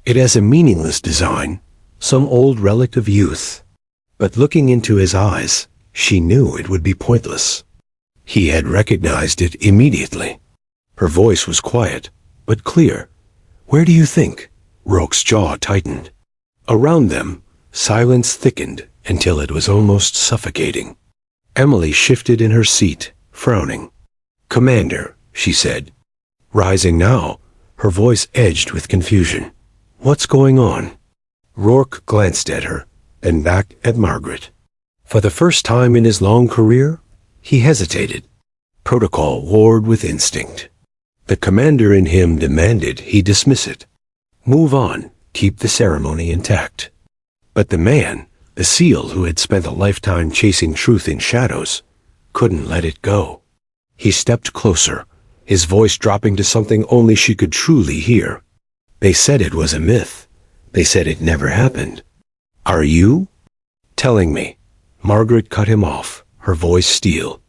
it as a meaningless design, some old relic of youth. But looking into his eyes, she knew it would be pointless. He had recognized it immediately. Her voice was quiet, but clear. "Where do you think?" Rourke's jaw tightened. Around them, silence thickened until it was almost suffocating. Emily shifted in her seat, frowning. "Commander," she said. Rising now, her voice edged with confusion. "What's going on?" Rourke glanced at her, and back at Margaret. For the first time in his long career, he hesitated. Protocol warred with instinct. The commander in him demanded he dismiss it. Move on, keep the ceremony intact. But the man, the SEAL who had spent a lifetime chasing truth in shadows, couldn't let it go. He stepped closer, his voice dropping to something only she could truly hear. "They said it was a myth. They said it never happened. Are you telling me?" Margaret cut him off, her voice steel.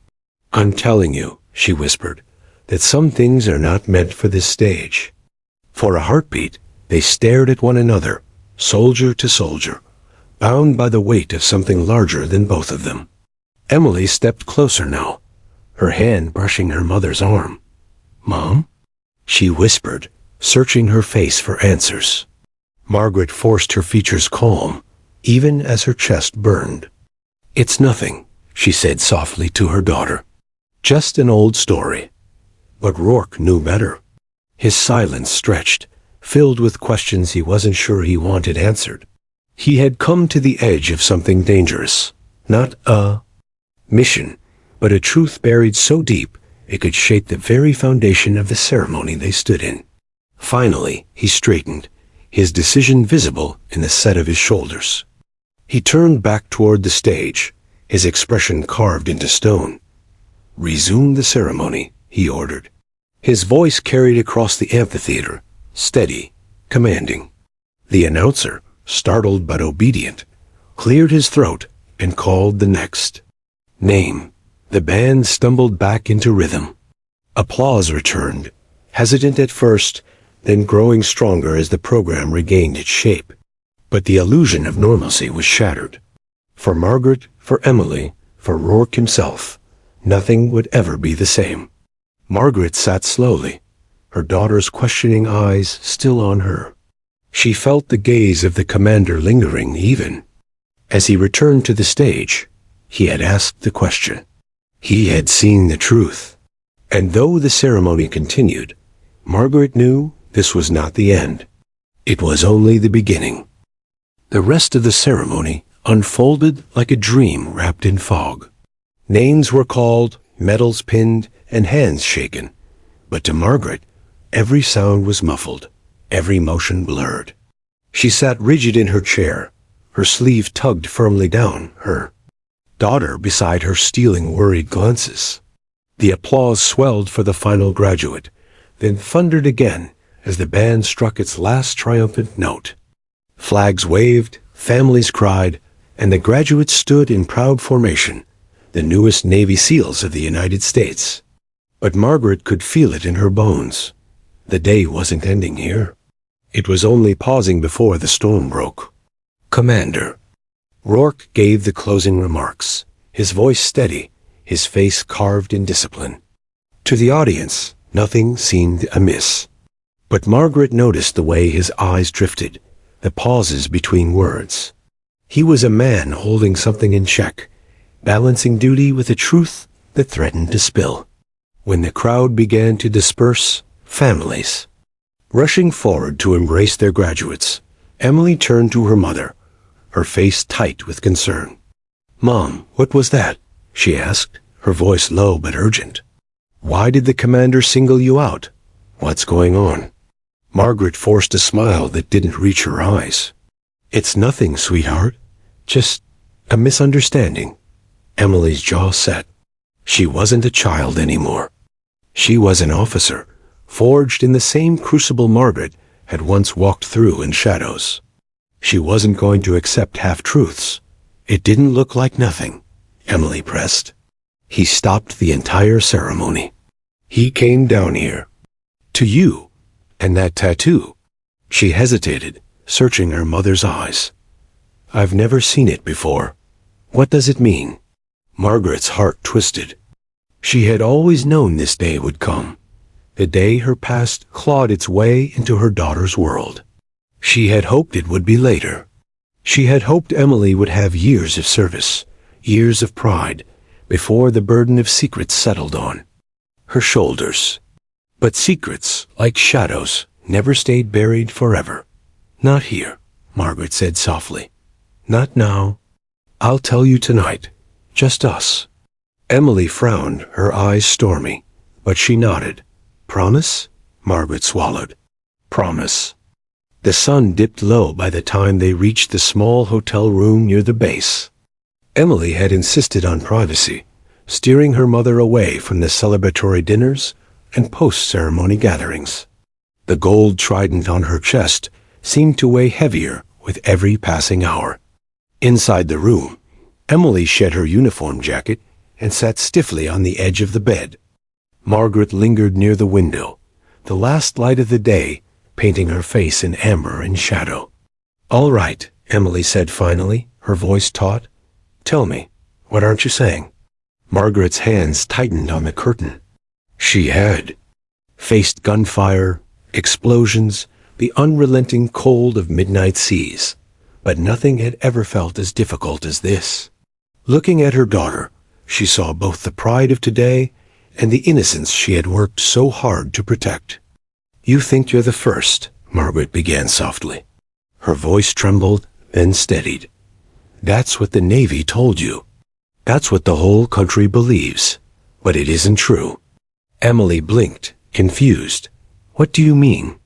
"I'm telling you," she whispered, "that some things are not meant for this stage." For a heartbeat, they stared at one another, soldier to soldier, bound by the weight of something larger than both of them. Emily stepped closer now, her hand brushing her mother's arm. "Mom?" she whispered, searching her face for answers. Margaret forced her features calm, even as her chest burned. "It's nothing," she said softly to her daughter. "Just an old story." But Rourke knew better. His silence stretched, filled with questions he wasn't sure he wanted answered. He had come to the edge of something dangerous, not a mission, but a truth buried so deep it could shake the very foundation of the ceremony they stood in. Finally, he straightened, his decision visible in the set of his shoulders. He turned back toward the stage, his expression carved into stone. "Resume the ceremony," he ordered. His voice carried across the amphitheater, steady, commanding. The announcer, startled but obedient, cleared his throat and called the next name. The band stumbled back into rhythm. Applause returned, hesitant at first, then growing stronger as the program regained its shape. But the illusion of normalcy was shattered. For Margaret, for Emily, for Rourke himself, nothing would ever be the same. Margaret sat slowly, her daughter's questioning eyes still on her. She felt the gaze of the commander lingering even. As he returned to the stage, he had asked the question. He had seen the truth. And though the ceremony continued, Margaret knew this was not the end. It was only the beginning. The rest of the ceremony unfolded like a dream wrapped in fog. Names were called, medals pinned, and hands shaken. But to Margaret, every sound was muffled, every motion blurred. She sat rigid in her chair, her sleeve tugged firmly down, her daughter beside her stealing worried glances. The applause swelled for the final graduate, then thundered again as the band struck its last triumphant note. Flags waved, families cried, and the graduates stood in proud formation, the newest Navy SEALs of the United States. But Margaret could feel it in her bones. The day wasn't ending here. It was only pausing before the storm broke. "Commander." Rourke gave the closing remarks, his voice steady, his face carved in discipline. To the audience, nothing seemed amiss. But Margaret noticed the way his eyes drifted, the pauses between words. He was a man holding something in check, balancing duty with a truth that threatened to spill. When the crowd began to disperse, families rushing forward to embrace their graduates, Emily turned to her mother, her face tight with concern. "Mom, what was that?" she asked, her voice low but urgent. "Why did the commander single you out? What's going on?" Margaret forced a smile that didn't reach her eyes. "It's nothing, sweetheart. Just a misunderstanding." Emily's jaw set. She wasn't a child anymore. She was an officer, forged in the same crucible Margaret had once walked through in shadows. She wasn't going to accept half-truths. "It didn't look like nothing," Emily pressed. "He stopped the entire ceremony. He came down here. To you. And that tattoo." She hesitated, searching her mother's eyes. "I've never seen it before. What does it mean?" Margaret's heart twisted. She had always known this day would come, the day her past clawed its way into her daughter's world. She had hoped it would be later. She had hoped Emily would have years of service, years of pride, before the burden of secrets settled on her shoulders. But secrets, like shadows, never stayed buried forever. "Not here," Margaret said softly. "Not now. I'll tell you tonight. Just us." Emily frowned, her eyes stormy, but she nodded. "Promise?" Margaret swallowed. "Promise." The sun dipped low by the time they reached the small hotel room near the base. Emily had insisted on privacy, steering her mother away from the celebratory dinners and post-ceremony gatherings. The gold trident on her chest seemed to weigh heavier with every passing hour. Inside the room, Emily shed her uniform jacket and sat stiffly on the edge of the bed. Margaret lingered near the window, the last light of the day painting her face in amber and shadow. "All right," Emily said finally, her voice taut. "Tell me, what aren't you saying?" Margaret's hands tightened on the curtain. She had faced gunfire, explosions, the unrelenting cold of midnight seas, but nothing had ever felt as difficult as this. Looking at her daughter, she saw both the pride of today and the innocence she had worked so hard to protect. "You think you're the first," Margaret began softly. Her voice trembled, then steadied. "That's what the Navy told you. That's what the whole country believes. But it isn't true." Emily blinked, confused. "What do you mean?"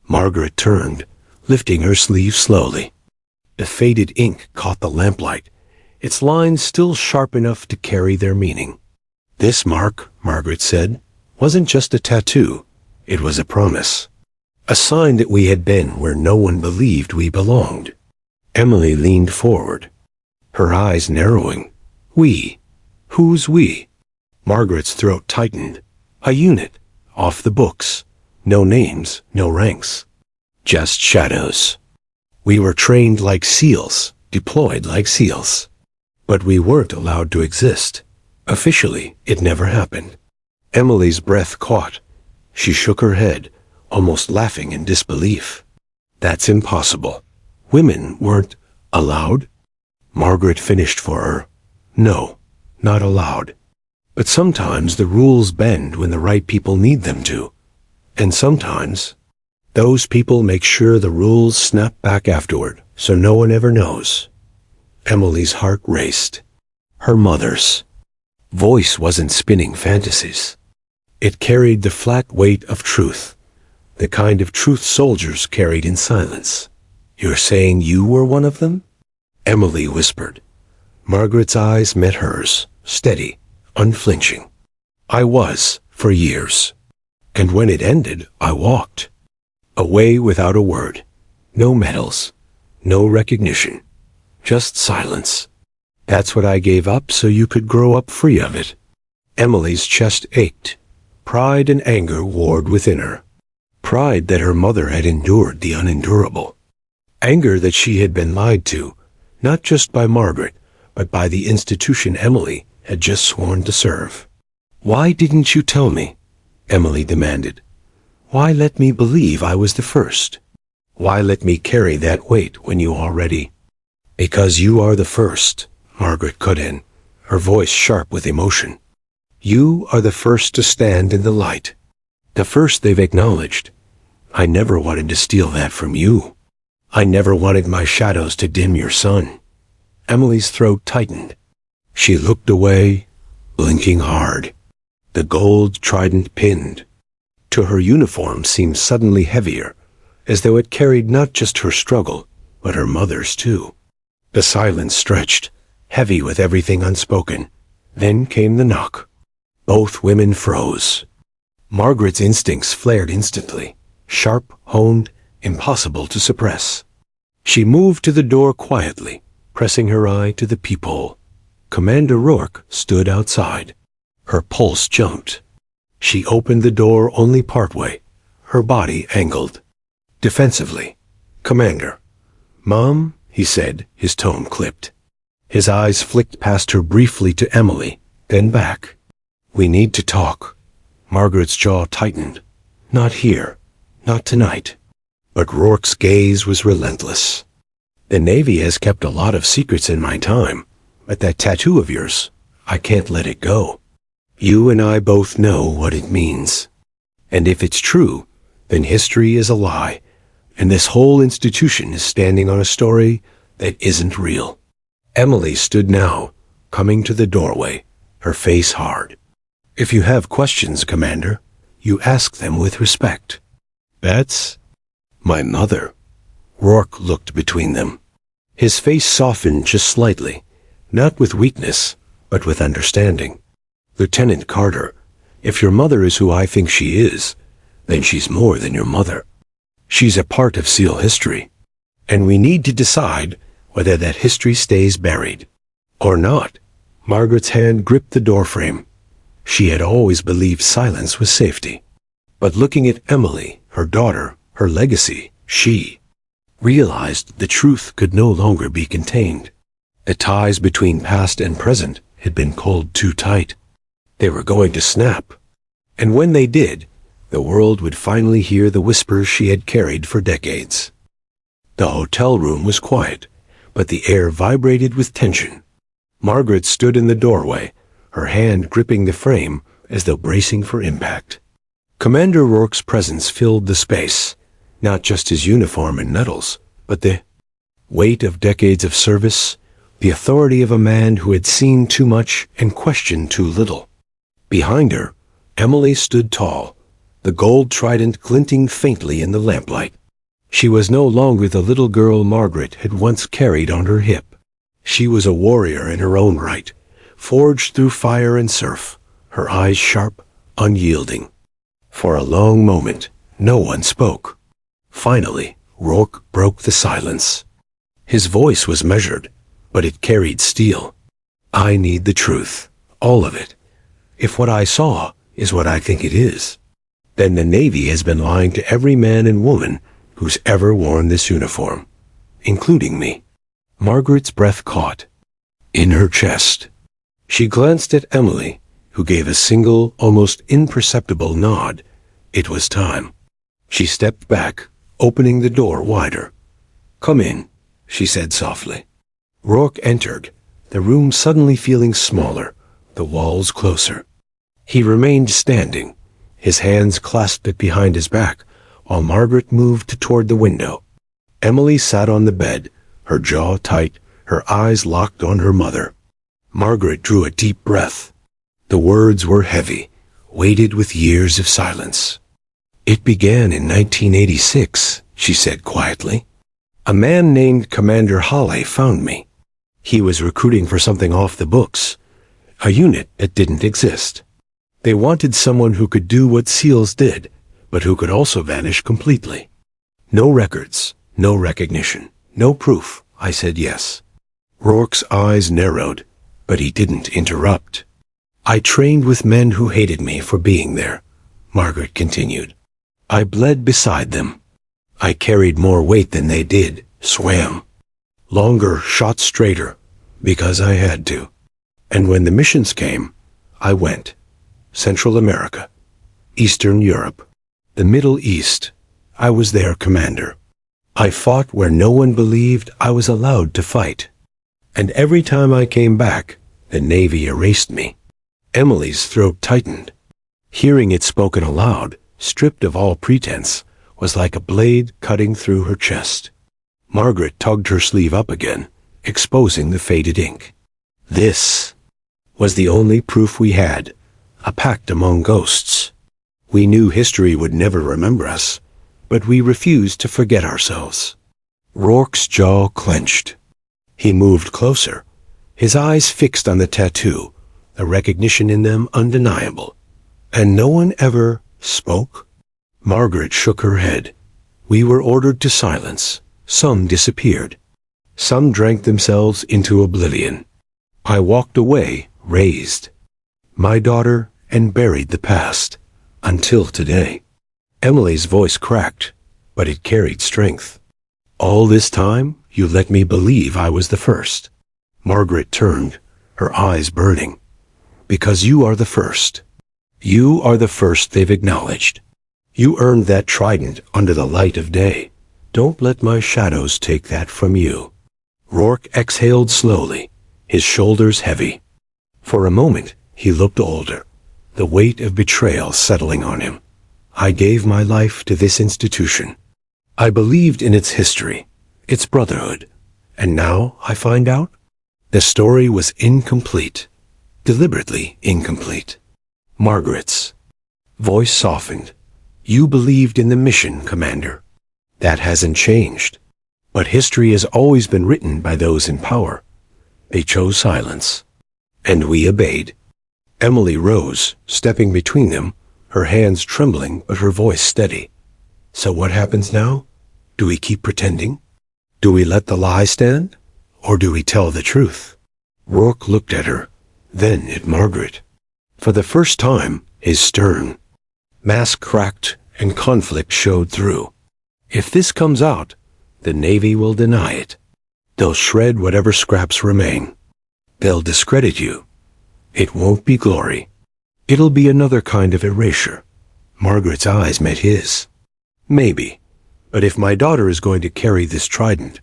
Margaret turned, lifting her sleeve slowly. The faded ink caught the lamplight, its lines still sharp enough to carry their meaning. "This mark," Margaret said, "wasn't just a tattoo. It was a promise. A sign that we had been where no one believed we belonged." Emily leaned forward, her eyes narrowing. "We? Who's we?" Margaret's throat tightened. "A unit, off the books. No names, no ranks. Just shadows. We were trained like SEALs, deployed like SEALs. But we weren't allowed to exist. Officially, it never happened." Emily's breath caught. She shook her head, almost laughing in disbelief. "That's impossible. Women weren't allowed?" Margaret finished for her. "No, not allowed. But sometimes the rules bend when the right people need them to. And sometimes those people make sure the rules snap back afterward, so no one ever knows." Emily's heart raced. Her mother's voice wasn't spinning fantasies. It carried the flat weight of truth, the kind of truth soldiers carried in silence. "You're saying you were one of them?" Emily whispered. Margaret's eyes met hers, steady, unflinching. "I was, for years. And when it ended, I walked. Away without a word. No medals. No recognition. Just silence. That's what I gave up so you could grow up free of it." Emily's chest ached. Pride and anger warred within her. Pride that her mother had endured the unendurable. Anger that she had been lied to, not just by Margaret, but by the institution Emily had just sworn to serve. "Why didn't you tell me?" Emily demanded. "Why let me believe I was the first? Why let me carry that weight when you already—" "Because you are the first," Margaret cut in, her voice sharp with emotion. "You are the first to stand in the light. The first they've acknowledged. I never wanted to steal that from you. I never wanted my shadows to dim your sun. Emily's throat tightened. She looked away, blinking hard. The gold trident pinned to her uniform seemed suddenly heavier, as though it carried not just her struggle, but her mother's too. The silence stretched, heavy with everything unspoken. Then came the knock. Both women froze. Margaret's instincts flared instantly, sharp, honed, impossible to suppress. She moved to the door quietly, pressing her eye to the peephole. Commander Rourke stood outside. Her pulse jumped. She opened the door only partway, her body angled. Defensively. "Commander." "Mom," he said, his tone clipped. His eyes flicked past her briefly to Emily, then back. "We need to talk." Margaret's jaw tightened. "Not here. Not tonight." But Rourke's gaze was relentless. "The Navy has kept a lot of secrets in my time, but that tattoo of yours, I can't let it go. You and I both know what it means. And if it's true, then history is a lie, and this whole institution is standing on a story that isn't real." Emily stood now, coming to the doorway, her face hard. "If you have questions, Commander, you ask them with respect." "That's my mother." Rourke looked between them. His face softened just slightly, not with weakness, but with understanding. "Lieutenant Carter, if your mother is who I think she is, then she's more than your mother. She's a part of SEAL history, and we need to decide whether that history stays buried or not." Margaret's hand gripped the doorframe. She had always believed silence was safety. But looking at Emily, her daughter, her legacy, she realized the truth could no longer be contained. The ties between past and present had been pulled too tight. They were going to snap. And when they did, the world would finally hear the whispers she had carried for decades. The hotel room was quiet, but the air vibrated with tension. Margaret stood in the doorway, her hand gripping the frame as though bracing for impact. Commander Rourke's presence filled the space, not just his uniform and medals, but the weight of decades of service, the authority of a man who had seen too much and questioned too little. Behind her, Emily stood tall, the gold trident glinting faintly in the lamplight. She was no longer the little girl Margaret had once carried on her hip. She was a warrior in her own right, forged through fire and surf, her eyes sharp, unyielding. For a long moment, no one spoke. Finally, Rourke broke the silence. His voice was measured, but it carried steel. "I need the truth, all of it. If what I saw is what I think it is, then the Navy has been lying to every man and woman who's ever worn this uniform, including me." Margaret's breath caught in her chest. She glanced at Emily, who gave a single, almost imperceptible nod. It was time. She stepped back, opening the door wider. "Come in," she said softly. Rourke entered, the room suddenly feeling smaller, the walls closer. He remained standing, his hands clasped behind his back, while Margaret moved toward the window. Emily sat on the bed, her jaw tight, her eyes locked on her mother. Margaret drew a deep breath. The words were heavy, weighted with years of silence. "It began in 1986, she said quietly. "A man named Commander Halt found me. He was recruiting for something off the books, a unit that didn't exist. They wanted someone who could do what SEALs did, but who could also vanish completely. No records, no recognition, no proof." I said yes. Rourke's eyes narrowed, but he didn't interrupt. "I trained with men who hated me for being there," Margaret continued. "I bled beside them. I carried more weight than they did, swam. Longer, shot straighter, because I had to. And when the missions came, I went. Central America, Eastern Europe, the Middle East. I was their commander. I fought where no one believed I was allowed to fight. And every time I came back, the Navy erased me." Emily's throat tightened. Hearing it spoken aloud, stripped of all pretense, was like a blade cutting through her chest. Margaret tugged her sleeve up again, exposing the faded ink. This was the only proof we had, a pact among ghosts. We knew history would never remember us, but we refused to forget ourselves. Rourke's jaw clenched. He moved closer, his eyes fixed on the tattoo, the recognition in them undeniable. And no one ever spoke? Margaret shook her head. We were ordered to silence. Some disappeared. Some drank themselves into oblivion. I walked away, raised my daughter, and buried the past, until today. Emily's voice cracked, but it carried strength. All this time, you let me believe I was the first. Margaret turned, her eyes burning. Because you are the first. You are the first they've acknowledged. You earned that trident under the light of day. Don't let my shadows take that from you. Rourke exhaled slowly, his shoulders heavy. For a moment, he looked older, the weight of betrayal settling on him. I gave my life to this institution. I believed in its history, its brotherhood, and now I find out the story was incomplete, deliberately incomplete. Margaret's voice softened. You believed in the mission, Commander. That hasn't changed. But history has always been written by those in power. They chose silence, and we obeyed. Emily rose, stepping between them, her hands trembling but her voice steady. So what happens now? Do we keep pretending? Do we let the lie stand? Or do we tell the truth? Rourke looked at her, then at Margaret. For the first time, his stern mask cracked and conflict showed through. If this comes out, the Navy will deny it. They'll shred whatever scraps remain. They'll discredit you. It won't be glory. It'll be another kind of erasure. Margaret's eyes met his. Maybe. But if my daughter is going to carry this trident,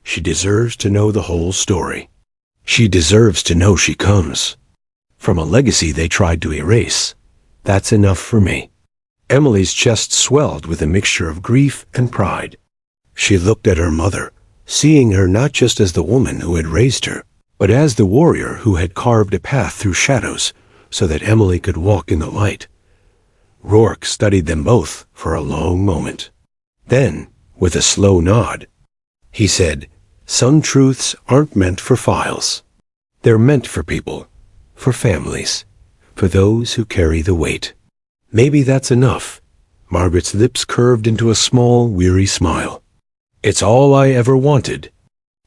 she deserves to know the whole story. She deserves to know she comes from a legacy they tried to erase. That's enough for me. Emily's chest swelled with a mixture of grief and pride. She looked at her mother, seeing her not just as the woman who had raised her, but as the warrior who had carved a path through shadows so that Emily could walk in the light. Rourke studied them both for a long moment. Then, with a slow nod, he said, Some truths aren't meant for files. They're meant for people, for families, for those who carry the weight. Maybe that's enough. Margaret's lips curved into a small, weary smile. It's all I ever wanted.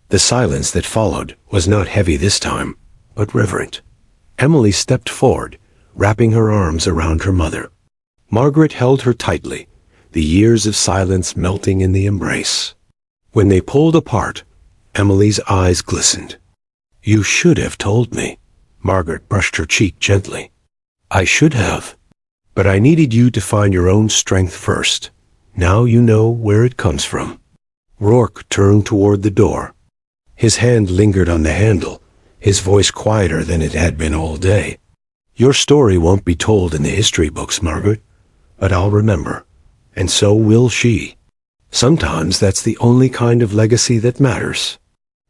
The silence that followed was not heavy this time, but reverent. Emily stepped forward, wrapping her arms around her mother. Margaret held her tightly, the years of silence melting in the embrace. When they pulled apart, Emily's eyes glistened. You should have told me. Margaret brushed her cheek gently. I should have. But I needed you to find your own strength first. Now you know where it comes from. Rourke turned toward the door. His hand lingered on the handle, his voice quieter than it had been all day. Your story won't be told in the history books, Margaret, but I'll remember, and so will she. Sometimes that's the only kind of legacy that matters.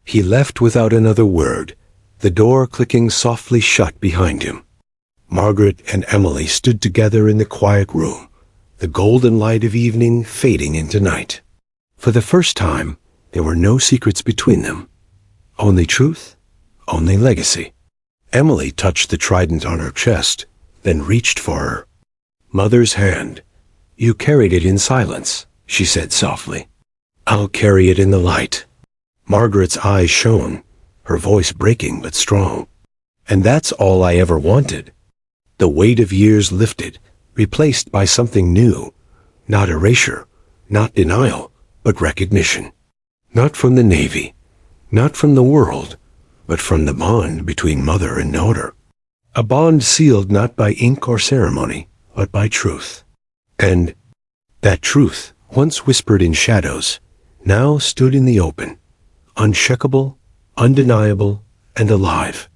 He left without another word, the door clicking softly shut behind him. Margaret and Emily stood together in the quiet room, the golden light of evening fading into night. For the first time, there were no secrets between them. Only truth, only legacy. Emily touched the trident on her chest, then reached for her. Mother's hand. You carried it in silence, she said softly. I'll carry it in the light. Margaret's eyes shone, her voice breaking but strong. And that's all I ever wanted. The weight of years lifted, replaced by something new. Not erasure, not denial, but recognition. Not from the Navy, not from the world, but from the bond between mother and daughter. A bond sealed not by ink or ceremony, but by truth. And that truth, once whispered in shadows, now stood in the open, unshakable, undeniable, and alive.